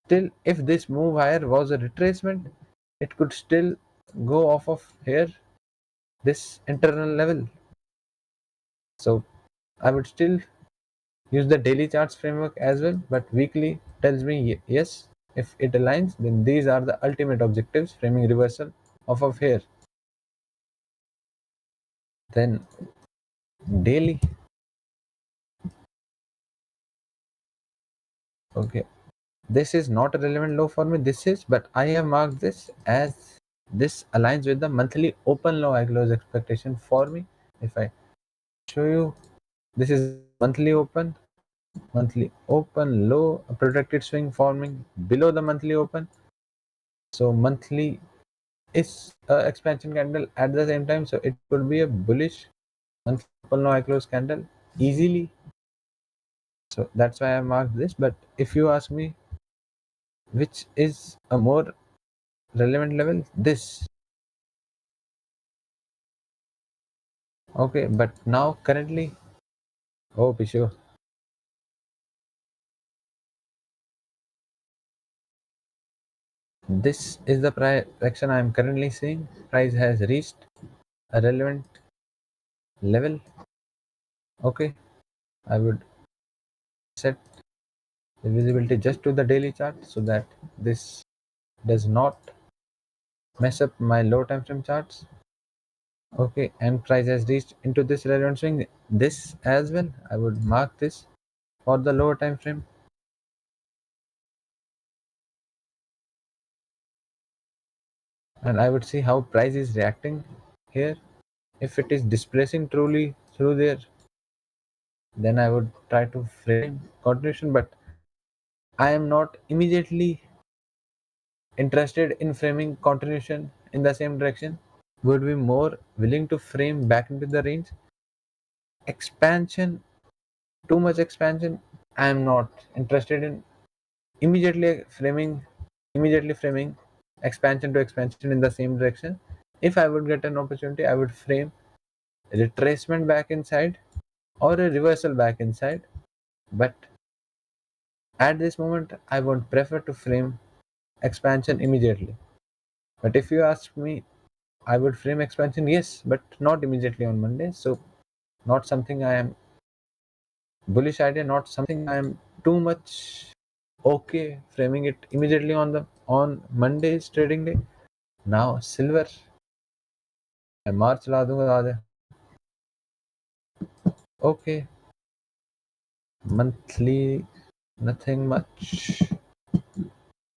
still, if this move higher was a retracement, it could still go off of here, this internal level. So I would still use the daily charts framework as well, but weekly tells me yes, if it aligns, then these are the ultimate objectives, framing reversal off of here. Then daily. Okay, this is not a relevant low for me, this is, but I have marked this as this aligns with the monthly open low I close expectation for me. If I show you, this is monthly open low, a protected swing forming below the monthly open. So monthly is a expansion candle at the same time, so it could be a bullish monthly open low I close candle easily. So that's why I marked this. But if you ask me which is a more relevant level, this. Okay, but now currently, oh Pishu, this is the direction I am currently seeing. Price has reached a relevant level. Okay, I would set the visibility just to the daily chart so that this does not mess up my low time frame charts. Okay, and price has reached into this relevant swing. This as well, I would mark this for the lower time frame, and I would see how price is reacting here. If it is displacing truly through there, then I would try to frame continuation, but I am not immediately interested in framing continuation in the same direction. Would be more willing to frame back into the range. Expansion, too much expansion, I am not interested in immediately framing expansion to expansion in the same direction. If I would get an opportunity, I would frame retracement back inside or a reversal back inside, but at this moment I would prefer to frame expansion immediately. But if you ask me, I would frame expansion, yes, but not immediately on Monday. So not something I am bullish idea, not something I am too much okay framing it immediately on Monday's trading day. Now silver, मैं मार चला दूंगा ज़्यादा. Okay, monthly, nothing much.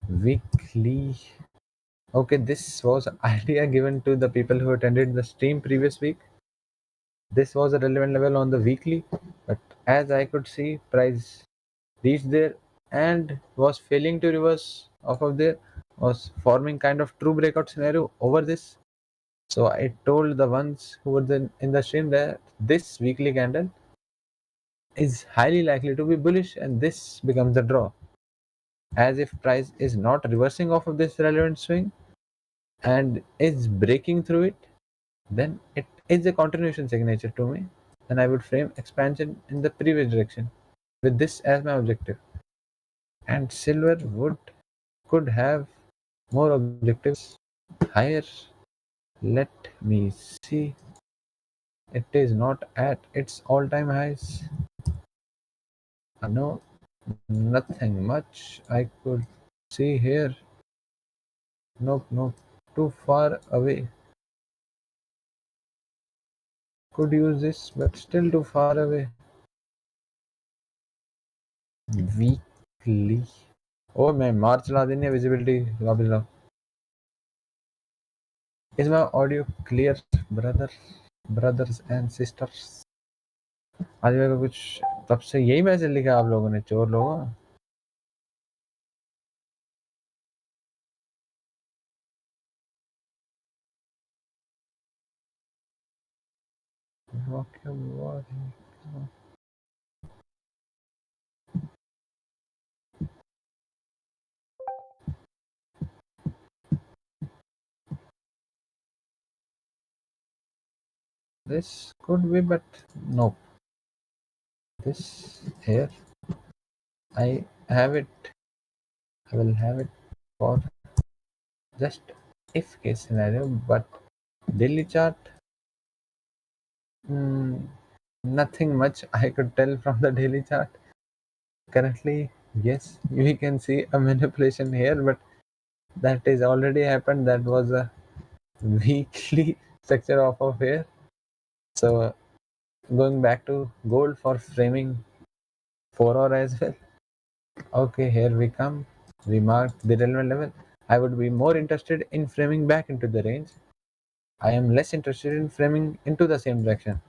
Weekly. Okay, this was idea given to the people who attended the stream previous week. This was a relevant level on the weekly, but as I could see, price reached there and was failing to reverse off of there, was forming kind of true breakout scenario over this. So I told the ones who were then in the stream that this weekly candle is highly likely to be bullish and this becomes the draw. As if price is not reversing off of this relevant swing and is breaking through it, then it is a continuation signature to me. Then I would frame expansion in the previous direction with this as my objective. And silver would could have more objectives higher. Let me see. It is not at its all-time highs. No, nothing much I could see here. Nope, nope, too far away. Could use this, but still too far away. Weekly. Oh, मैं मार चला देनी है visibility वापस लाओ. Is my audio clear, brothers and sisters? आज मेरे को कुछ तब से यही मैसेज लिखा आप लोगों ने, चोर लोगों. What? This could be, but no. This here, I have it. I will have it for just if case scenario, but daily chart, mm, nothing much I could tell from the daily chart. Currently, yes, we can see a manipulation here, but that is already happened. That was a weekly structure of here. So going back to gold for framing 4 hour as well. Okay, here we come. We marked the relevant level. I would be more interested in framing back into the range. I am less interested in framing into the same direction.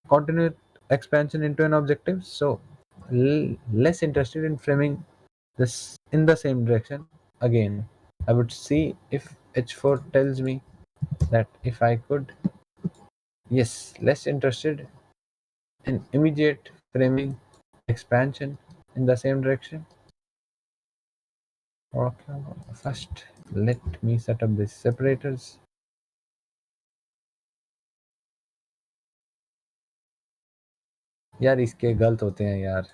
Continued expansion into an objective. So less interested in framing this in the same direction. Again, I would see if H4 tells me that if I could, yes, less interested in immediate framing expansion in the same direction. Okay, first let me set up these separators. यार इसके गलत होते हैं यार.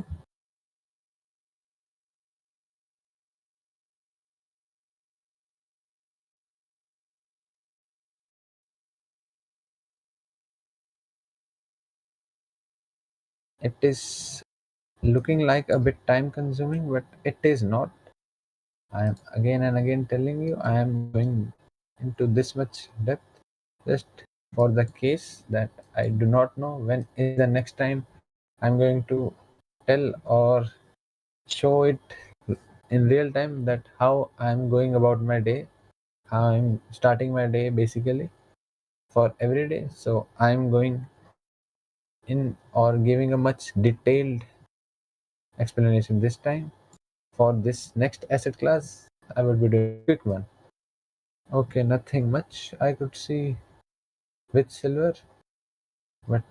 It is looking like a bit time consuming, but it is not. I am again and again telling you I am going into this much depth just for the case that I do not know when is the next time I'm going to tell or show it in real time that how I'm going about my day, how I'm starting my day basically for every day. So I'm going in or giving a much detailed explanation this time. For this next asset class, I will be doing a quick one. Okay, nothing much I could see with silver, but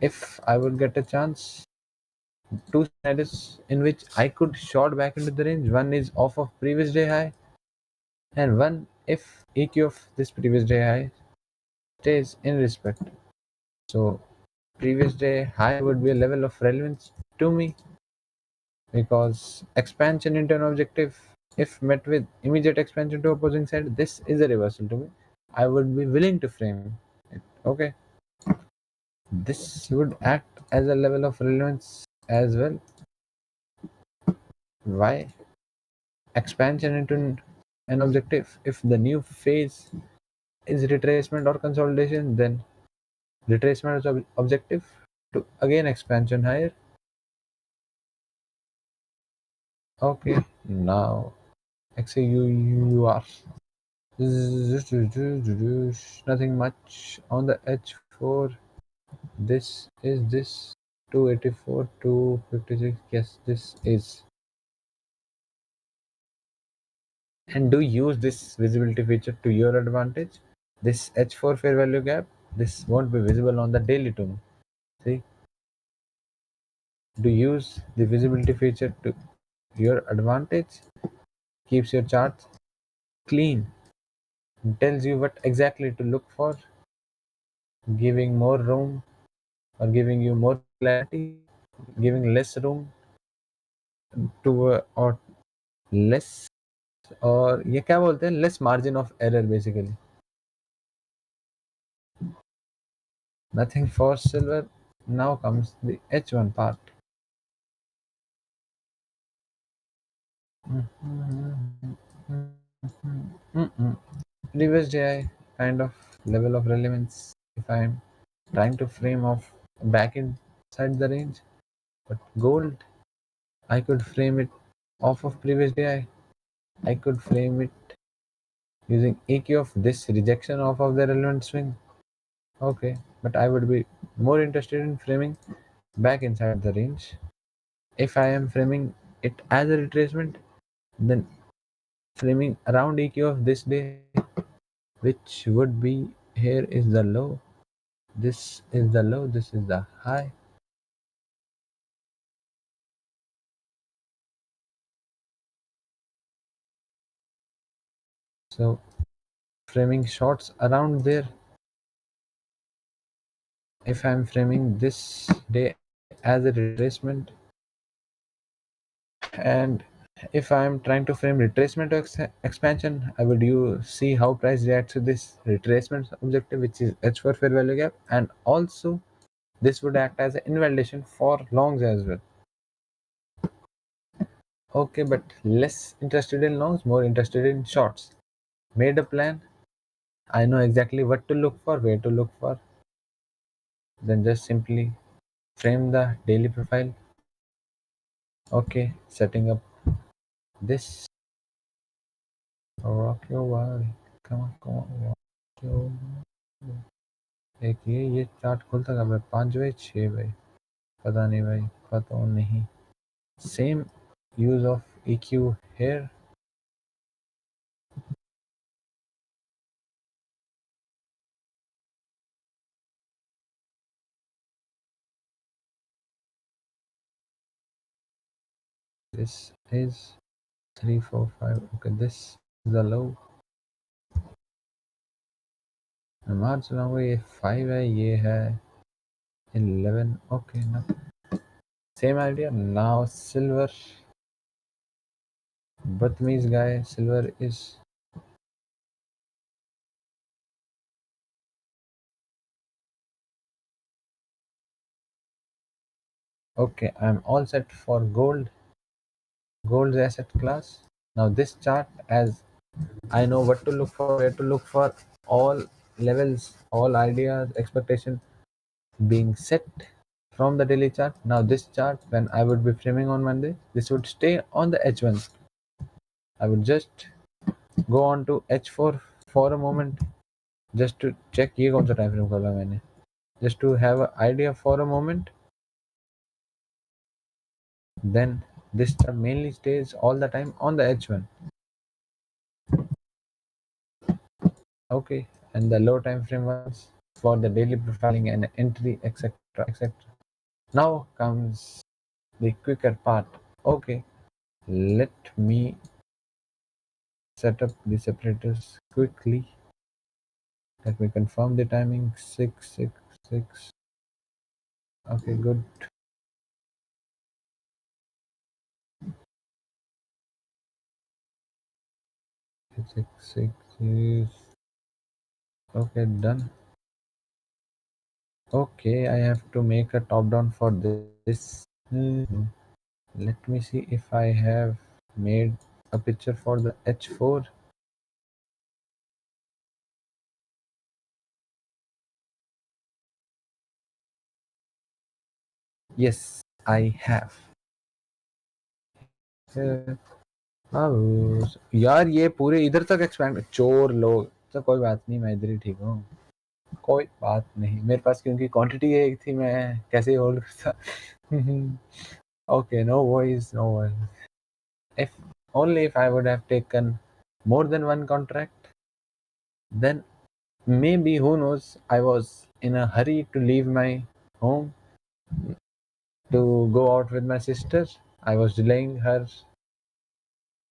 if I would get a chance, two scenarios in which I could short back into the range. One is off of previous day high, and one if EQ of this previous day high stays in respect. So previous day high would be a level of relevance to me because expansion into an objective, if met with immediate expansion to opposing side, this is a reversal to me. I would be willing to frame it. Okay, this would act as a level of relevance as well. Why? Expansion into an objective. If the new phase is retracement or consolidation, then retracement is objective to again expansion higher. Okay, now XAUUR. Nothing much on the H4 4. This is this 284, 256. Yes, this is. And do use this visibility feature to your advantage. This H4 fair value gap, this won't be visible on the daily to me. See, do use the visibility feature to your advantage, keeps your charts clean, tells you what exactly to look for, giving more room or giving you more clarity, giving less room to or less और ये क्या बोलते हैं less margin of error basically nothing for silver. Now comes the H1 part. Previous day kind of level of relevance if I'm trying to frame off back inside the range, but gold I could frame it off of previous day. I could frame it using EQ of this rejection off of the relevant swing. Okay, but I would be more interested in framing back inside the range. If I am framing it as a retracement, then framing around EQ of this day, which would be here is the low, this is the low, this is the high. So framing shorts around there. If I'm framing this day as a retracement, and if I'm trying to frame retracement or expansion, I would you see how price reacts to this retracement objective, which is H4 fair value gap, and also this would act as an invalidation for longs as well. Okay, but less interested in longs, more interested in shorts. Made a plan. I know exactly what to look for, where to look for. Then just simply frame the daily profile. Okay, setting up this. Rock your world. Come on, rock your एक ये chart खुलता कब है 5 बजे 6 बजे पता नहीं भाई पता नहीं same use of EQ here. This is 3 4 5. Okay, this is the low. मैं मार चलाऊंगा ये 5 है ये है 11. Okay, now same idea. Now silver, but means guy silver is okay. I'm all set for gold's asset class. Now this chart, as I know what to look for, where to look for, all levels, all ideas, expectation being set from the daily chart. Now this chart, when I would be framing on Monday, this would stay on the H1. I would just go on to H4 for a moment just to check ये कौन सा time frame खोला मैंने, just to have an idea for a moment. Then this chart mainly stays all the time on the H1. Okay, and the low time frame ones for the daily profiling and entry, etc. etc. Now comes the quicker part. Okay, let me set up the separators quickly. Let me confirm the timing 666. Okay, good. 666 is okay, done. Okay, I have to make a top down for this. Let me see if I have made a picture for the H4. Yes, I have. अब यार ये पूरे इधर तक expand चोर लोग तो कोई बात नहीं मैं इधर ही ठीक हूँ कोई बात नहीं, मेरे पास क्योंकि क्वांटिटी एक थी, मैं कैसे होल्ड करता। Okay, no worries, no worries. If only if I would have taken more than one contract, then maybe, who knows, I was in a hurry to leave my home to go out with my sister. I was delaying her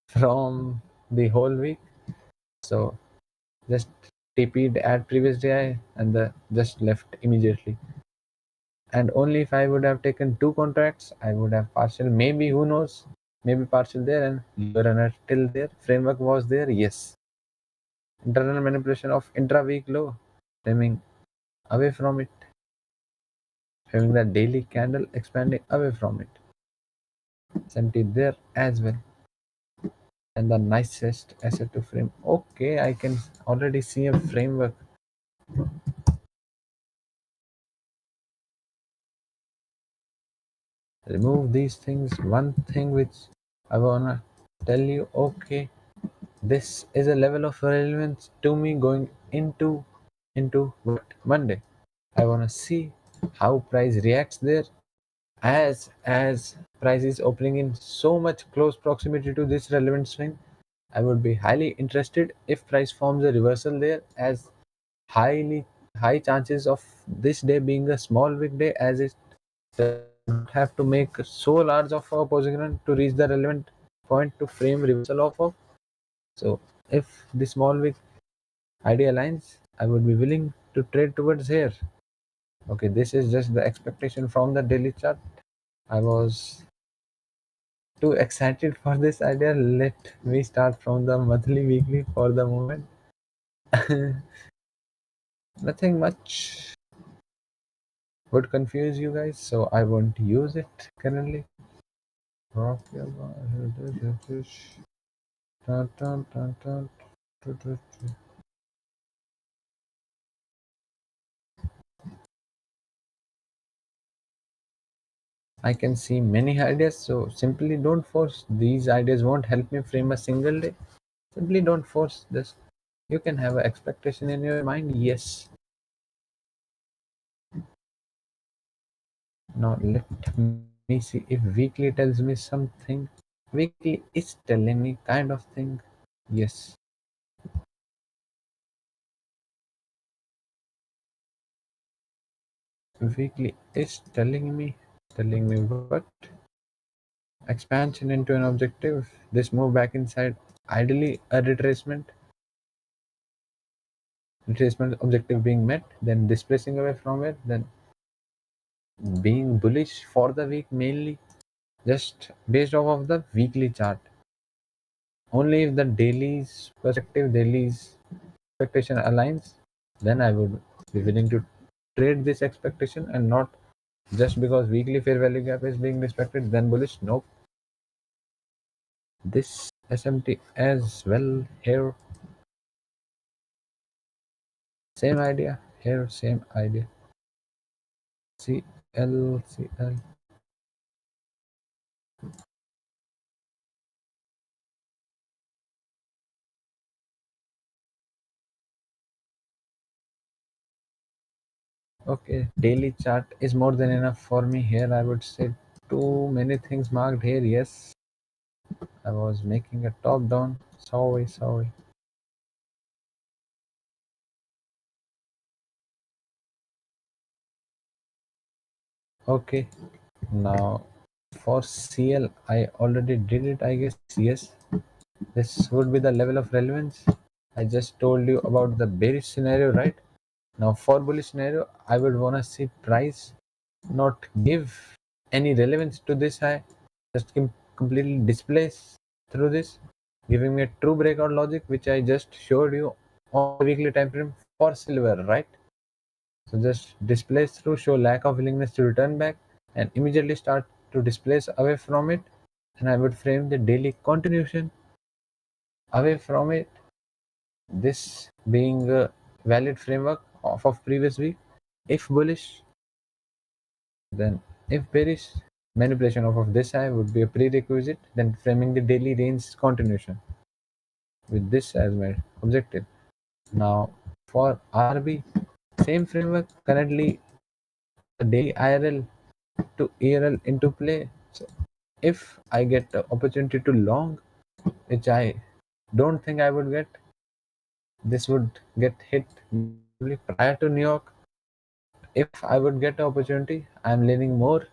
from the whole week. So just TP'd at previous day and just left immediately. And only if I would have taken two contracts, I would have partial, maybe, who knows, maybe partial there and lever runner till there. Framework was there, yes. Internal manipulation of intra-week low, stemming away from it, having the daily candle expanding away from it. SMT there as well. And the nicest asset to frame. Okay, I can already see a framework. Remove these things. One thing which I wanna tell you, okay, this is a level of relevance to me going into what? Monday. I wanna see how price reacts there. As price is opening in so much close proximity to this relevant swing, I would be highly interested if price forms a reversal there, as highly high chances of this day being a small week day, as it does not have to make so large of a position to reach the relevant point to frame reversal of. So if the small week idea aligns, I would be willing to trade towards here. Okay, this is just the expectation from the daily chart. I was too excited for this idea. Let me start from the monthly weekly for the moment. Nothing much would confuse you guys, so I won't use it currently. I can see many ideas, so simply don't force. These ideas won't help me frame a single day. Simply don't force this. You can have an expectation in your mind, yes. Now let me see if weekly tells me something. Weekly is telling me kind of thing. Yes. Weekly is telling me what? Expansion into an objective. This move back inside. Ideally a retracement objective being met, then displacing away from it, then being bullish for the week mainly, just based off of the weekly chart. Only if the daily's expectation aligns, then I would be willing to trade this expectation, and not just because weekly fair value gap is being respected, then bullish. Nope. This SMT as well here, same idea here, same idea. CL. Okay, daily chart is more than enough for me here. I would say too many things marked here. Yes, I was making a top down. Sorry. Okay, now for CL, I already did it, I guess. Yes, this would be the level of relevance. I just told you about the bearish scenario, right? Now for bullish scenario, I would wanna see price not give any relevance to this high, just completely displace through this, giving me a true breakout logic, which I just showed you on the weekly time frame for silver, right? So just displace through, show lack of willingness to return back, and immediately start to displace away from it. And I would frame the daily continuation away from it. This being a valid framework of previous week. If bullish, then if bearish, manipulation of this high would be a prerequisite, then framing the daily range continuation with this as my objective. Now for RB, Same framework currently the daily IRL to ERL into play. So if I get the opportunity to long, which I don't think I would get, this would get hit massively prior to New York. If I would get the opportunity, I'm leaning more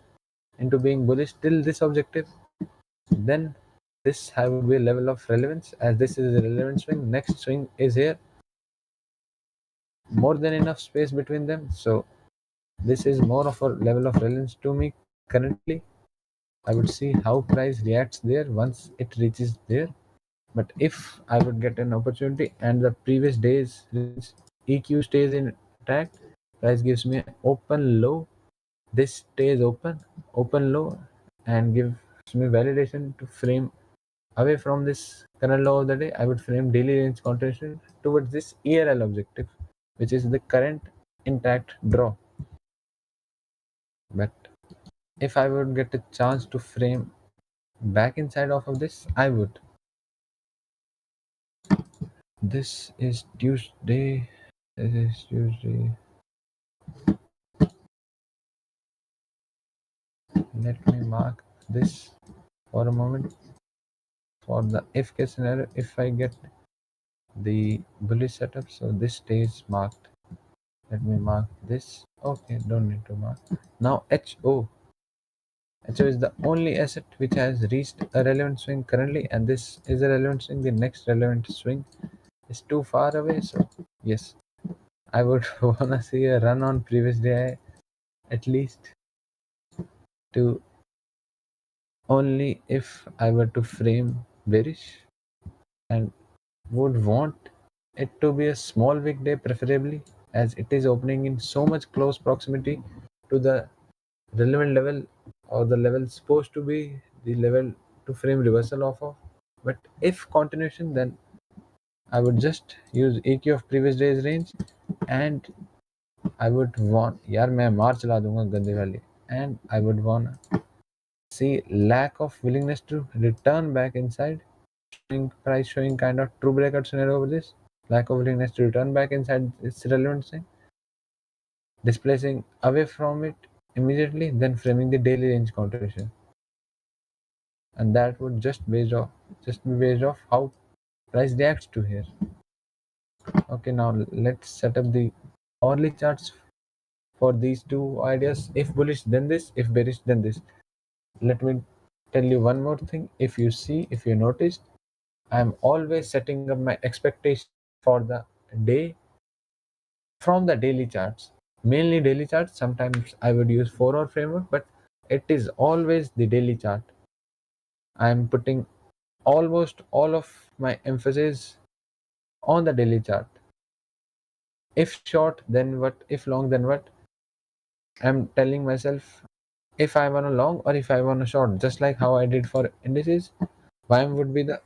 into being bullish till this objective. Then this would be a level of relevance, as this is a relevant swing. Next swing is here, more than enough space between them. So this is more of a level of relevance to me currently. I would see how price reacts there once it reaches there. But if I would get an opportunity and the previous day's EQ stays intact, price gives me an open low. This stays open low, and gives me validation to frame away from this current low of the day. I would frame daily range continuation towards this ERL objective, which is the current intact draw. But if I would get a chance to frame back inside of this, I would. This is Tuesday. This is Tuesday. Let me mark this for a moment. For the if case scenario, if I get the bullish setup, so this stays marked. Let me mark this. Okay, don't need to mark. Now HO. HO is the only asset which has reached a relevant swing currently, and this is a relevant swing. The next relevant swing is too far away, so yes, I would wanna see a run on previous day at least, to only if I were to frame bearish, and would want it to be a small wick day preferably, as it is opening in so much close proximity to the relevant level, or the level supposed to be the level to frame reversal off of. But if continuation, then I would just use EQ of previous day's range, and I would want यार मैं मार चला दूंगा गंदे वाली, and I would want see lack of willingness to return back inside, price showing kind of true breakout scenario over this, lack of willingness to return back inside its relevant thing, displacing away from it immediately, then framing the daily range continuation. And that would just be based off how price reacts to here. Okay, now let's set up the hourly charts for these two ideas. If bullish, then this; if bearish, then this. Let me tell you one more thing. If you noticed, I'm always setting up my expectation for the day from the daily charts, mainly daily charts. Sometimes I would use 4 hour framework, but it is always the daily chart. I'm putting almost all of my emphasis on the daily chart. If short, then what? If long, then what? I'm telling myself if I want a long or if I want a short, just like how I did for indices. YM would be the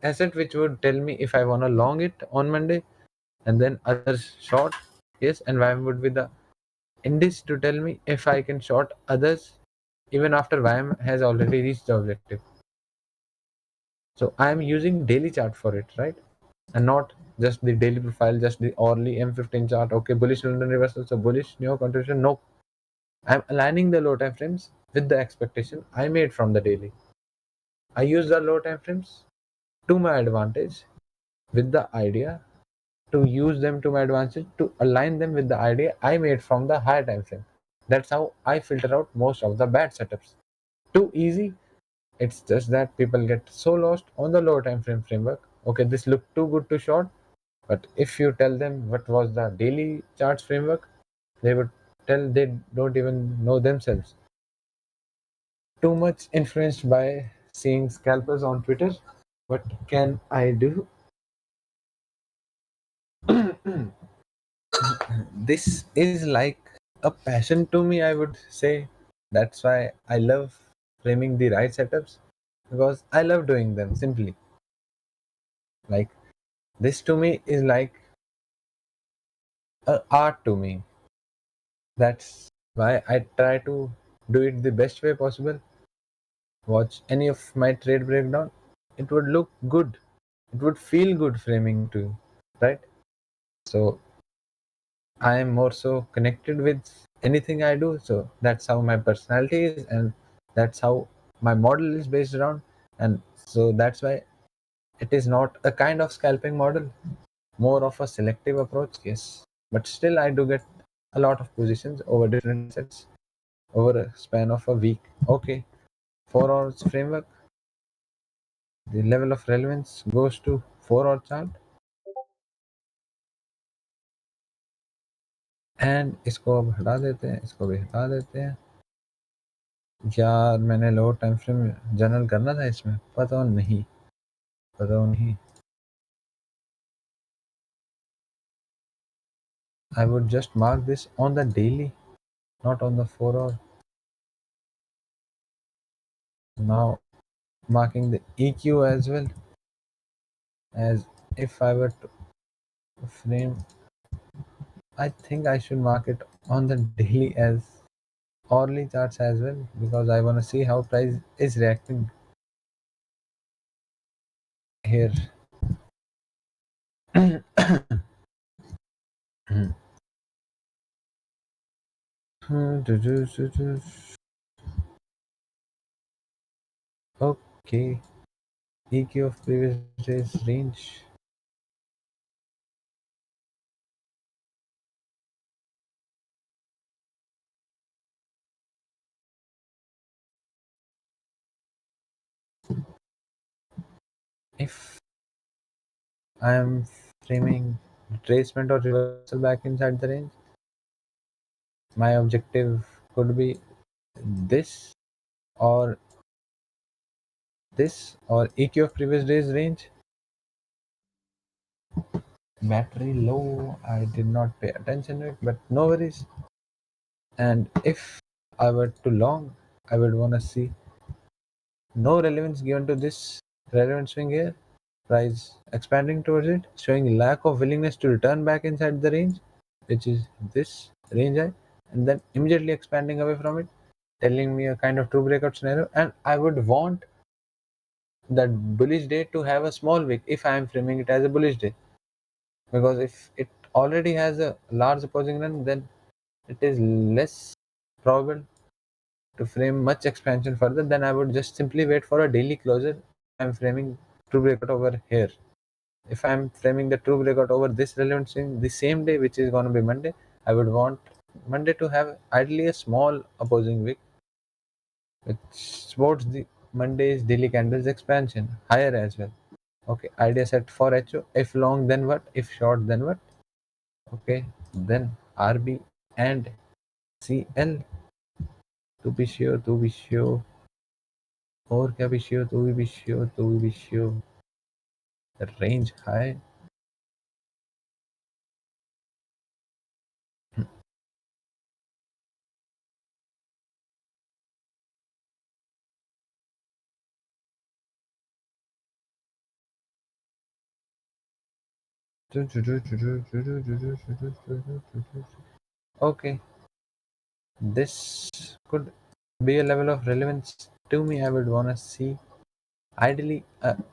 asset which would tell me if I want to long it on Monday, and then others short. Yes, and YM would be the index to tell me if I can short others even after YM has already reached the objective. So I am using daily chart for it, right? And not just the daily profile, just the hourly M15 chart. Okay, bullish London reversal, so bullish New York continuation. No, I'm aligning the low time frames with the expectation I made from the daily. I use the low time frames to my advantage with the idea to use them to my advantage to align them with the idea I made from the higher time frame. That's how I filter out most of the bad setups. Too easy. It's just that people get so lost on the lower time frame framework. Okay, this looked too good to short, but if you tell them what was the daily charts framework, they would tell they don't even know themselves. Too much influenced by seeing scalpers on Twitter. What can I do? This is like a passion to me, I would say. That's why I love framing the right setups, because I love doing them simply. Like, this to me is like a art to me. That's why I try to do it the best way possible. Watch any of my trade breakdown, it would look good. It would feel good framing to you, right? So I am more so connected with anything I do. So that's how my personality is, and that's how my model is based around. And so that's why it is not a kind of scalping model, more of a selective approach, yes. But still I do get a lot of positions over different assets over a span of a week. Okay, 4 hours framework, the level of relevance goes to 4 hour chart, and इसको अब हटा देते हैं, इसको भी हटा देते हैं। यार मैंने लो टाइम फ्रेम जनरल करना था इसमें, पता नहीं, पता नहीं। I would just mark this on the daily, not on the 4 hour. Now marking the EQ as well, as if I were to frame, I think I should mark it on the daily as hourly charts as well, because I want to see how price is reacting here. Okay, EQ of previous day's range. If I am framing retracement or reversal back inside the range, my objective could be this or this or EQ of previous day's range. Battery low, I did not pay attention to it, but no worries. And if I were to long, I would want to see no relevance given to this relevant swing here, price expanding towards it, showing lack of willingness to return back inside the range, which is this range high, and then immediately expanding away from it, telling me a kind of true breakout scenario. And I would want that bullish day to have a small wick if I am framing it as a bullish day, because if it already has a large opposing run, then it is less probable to frame much expansion further. Then I would just simply wait for a daily closure. I'm framing true breakout over here. If I'm framing the true breakout over this relevant swing the same day, which is going to be Monday, I would want Monday to have ideally a small opposing wick which supports the Monday's daily candles expansion higher as well. Okay, idea set for HO. If long, then what? If short, then what? Okay, then RB and CL, to be sure, to be sure. और क्या भी sure, to be sure, to be sure. The range high. Okay, this could be a level of relevance to me. I would want to see ideally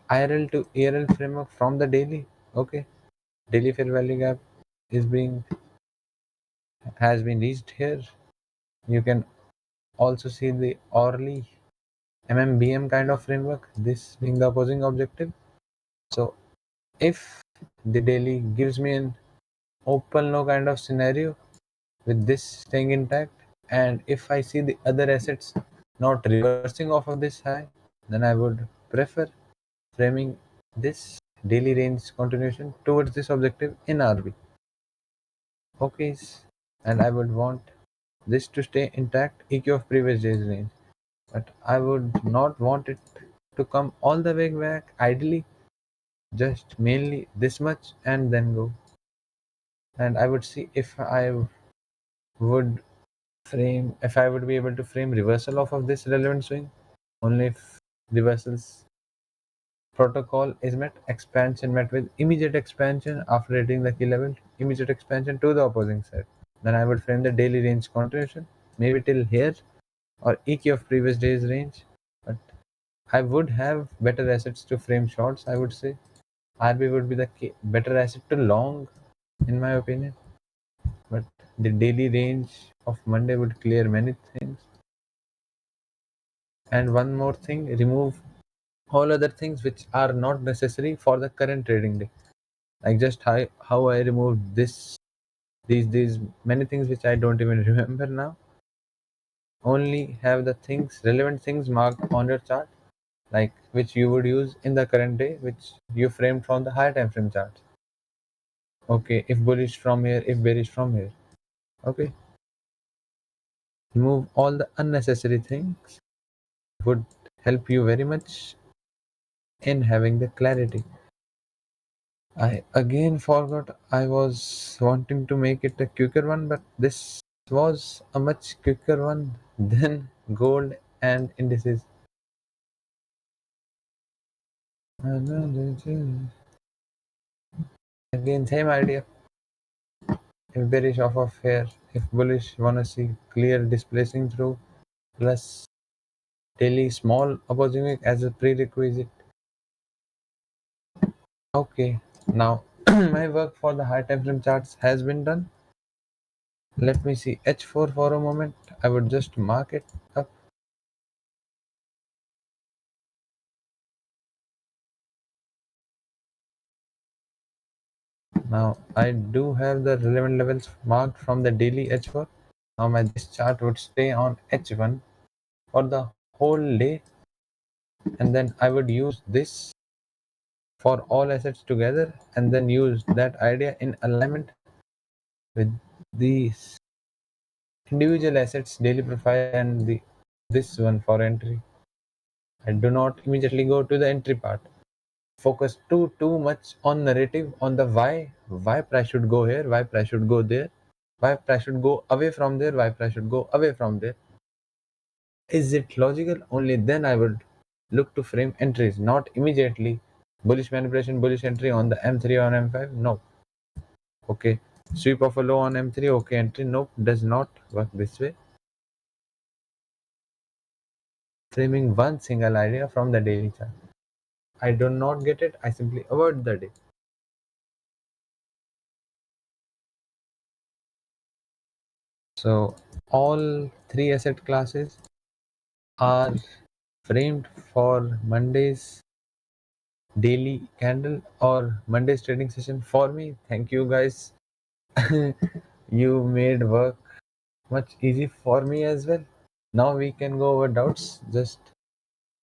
IRL to ARL framework from the daily. Okay, daily fair value gap is being has been reached here. You can also see the hourly MMBM kind of framework, this being the opposing objective. So if the daily gives me an open no kind of scenario with this staying intact, and if I see the other assets not reversing off of this high, then I would prefer framing this daily range continuation towards this objective in RB. Okay, and I would want this to stay intact EQ of previous day's range, but I would not want it to come all the way back ideally, just mainly this much and then go. And I would see would if I would be able to frame reversal off of this relevant swing. Only if reversals protocol is met, expansion met with immediate expansion after hitting the key level, immediate expansion to the opposing side. Then I would frame the daily range continuation, maybe till here or EQ of previous day's range. But I would have better assets to frame shorts, I would say. RB would be the better asset to long, in my opinion. but the daily range of Monday would clear many things. And one more thing, remove all other things which are not necessary for the current trading day. Like just how I removed these many things which I don't even remember now. Only have the things, relevant things marked on your chart, like which you would use in the current day, which you framed from the higher time frame chart. Okay, if bullish from here, if bearish from here. Okay, remove all the unnecessary things would help you very much in having the clarity. I again forgot I was wanting to make it a quicker one, but this was a much quicker one than gold and indices. Again, same idea. If bearish off of here, if bullish wanna see clear displacing through plus daily small opposing wick as a prerequisite. Okay, now my work for the high time frame charts has been done. Let me see H4 for a moment. I would just mark it up. Now I do have the relevant levels marked from the daily H4. Now my this chart would stay on H1 for the whole day, and then I would use this for all assets together and then use that idea in alignment with these individual assets daily profile and this one for entry. I do not immediately go to the entry part. Focus too much on narrative on the why price should go here, why price should go there, why price should go away from there, why price should go away from there. Is it logical? Only then I would look to frame entries, not immediately bullish manipulation, bullish entry on the M3 or M5. No. Okay. Sweep of a low on M3, okay, entry. Nope, does not work this way. Framing one single idea from the daily chart. I do not get it, I simply avoid the day. So all three asset classes are framed for Monday's daily candle or Monday's trading session for me. Thank you guys. You made work much easy for me as well. Now we can go over doubts. Just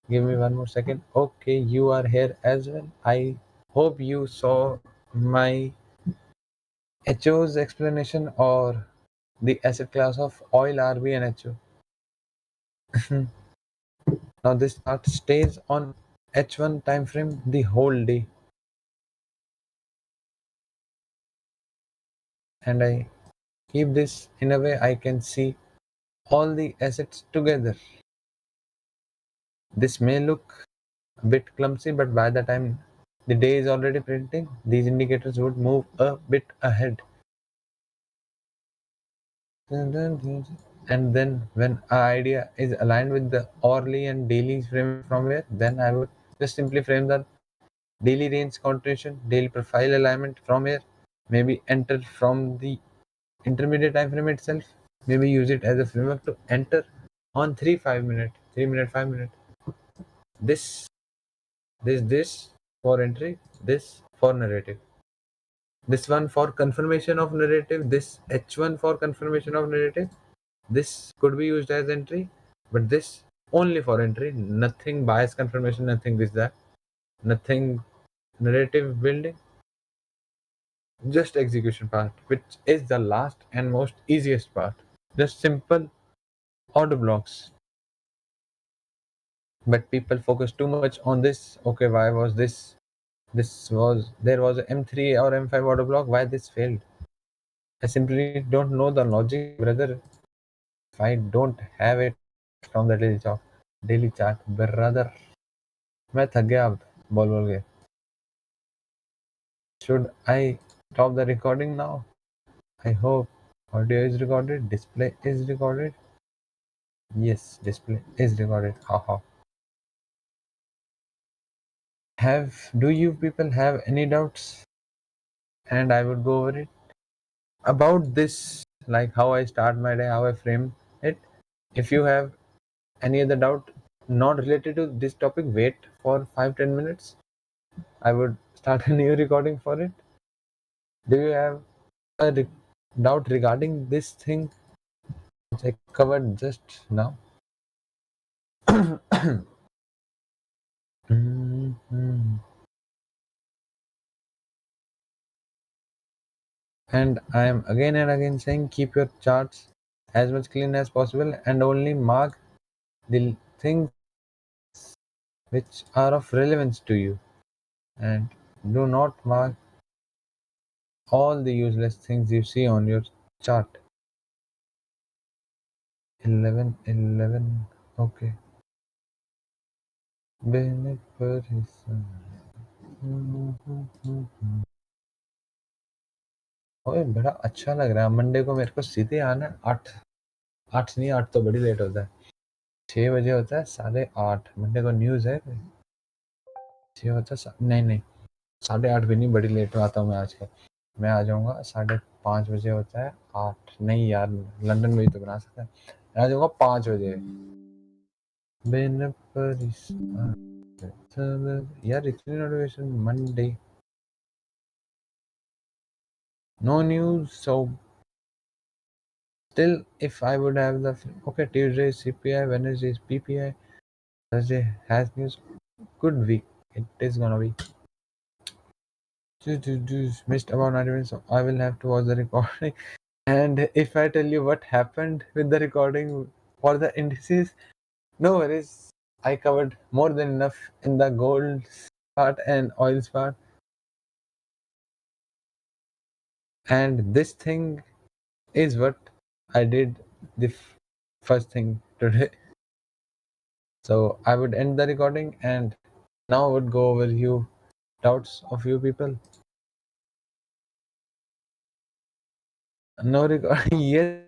give me one more second. Okay, you are here as well. I hope you saw my HO's explanation or the asset class of oil, RB and HO. Now this chart stays on H1 time frame the whole day, and I keep this in a way I can see all the assets together. This may look a bit clumsy, but by the time the day is already printing, these indicators would move a bit ahead. And then when our idea is aligned with the hourly and daily frame from where, then I would just simply frame the daily range continuation, daily profile alignment from here, maybe enter from the intermediate time frame itself, maybe use it as a framework to enter on 3 5 minute, 3 minute, 5 minute. This for entry, this for narrative. This one for confirmation of narrative, this H1 for confirmation of narrative. This could be used as entry, but this only for entry, nothing bias confirmation, nothing this that, nothing narrative building, just execution part, which is the last and most easiest part. Just simple order blocks. But people focus too much on this. Okay, why was this was there was a M3 or M5 order block, why this failed? I simply don't know the logic, brother. If I don't have it from the daily chart, brother, मैं थक गया अब बोल के. Should I stop the recording now? I hope audio is recorded, display is recorded. Yes, display is recorded. Haha. Do you people have any doubts? And I would go over it. about this, like how I start my day, how I frame it. If you have any other doubt not related to this topic, wait for 5-10 minutes. I would start a new recording for it. Do you have a doubt regarding this thing which I covered just now? Mhm. And I am again and again saying keep your charts as much clean as possible and only mark the things which are of relevance to you, and do not mark all the useless things you see on your chart. 11, 11. Okay. Bene per ओए बड़ा अच्छा लग रहा है Monday को मेरे को सीधे आना है 8 8 नहीं 8 तो बड़ी लेट होता है 6 बजे होता है 8:30 मंडे को न्यूज़ है 6 होता है नहीं नहीं 8:30 भी नहीं बड़ी लेट आता हूँ मैं आजकल मैं आ जाऊँगा 5:30 बजे होता है 8 नहीं यार लंदन में ही तो बना सकता है मैं आ जाऊँगा 5 बजे बिन यार इतनी notification Monday no news so still if I would have the okay Tuesday is CPI Wednesday is PPI Thursday has news good week it is gonna be missed about 90 minutes so I will have to watch the recording and if I tell you what happened with the recording for the indices no worries I covered more than enough in the gold part and oils part and this thing is what I did the first thing today. So I would end the recording and now I would go over you doubts of you people. No recording. Yes.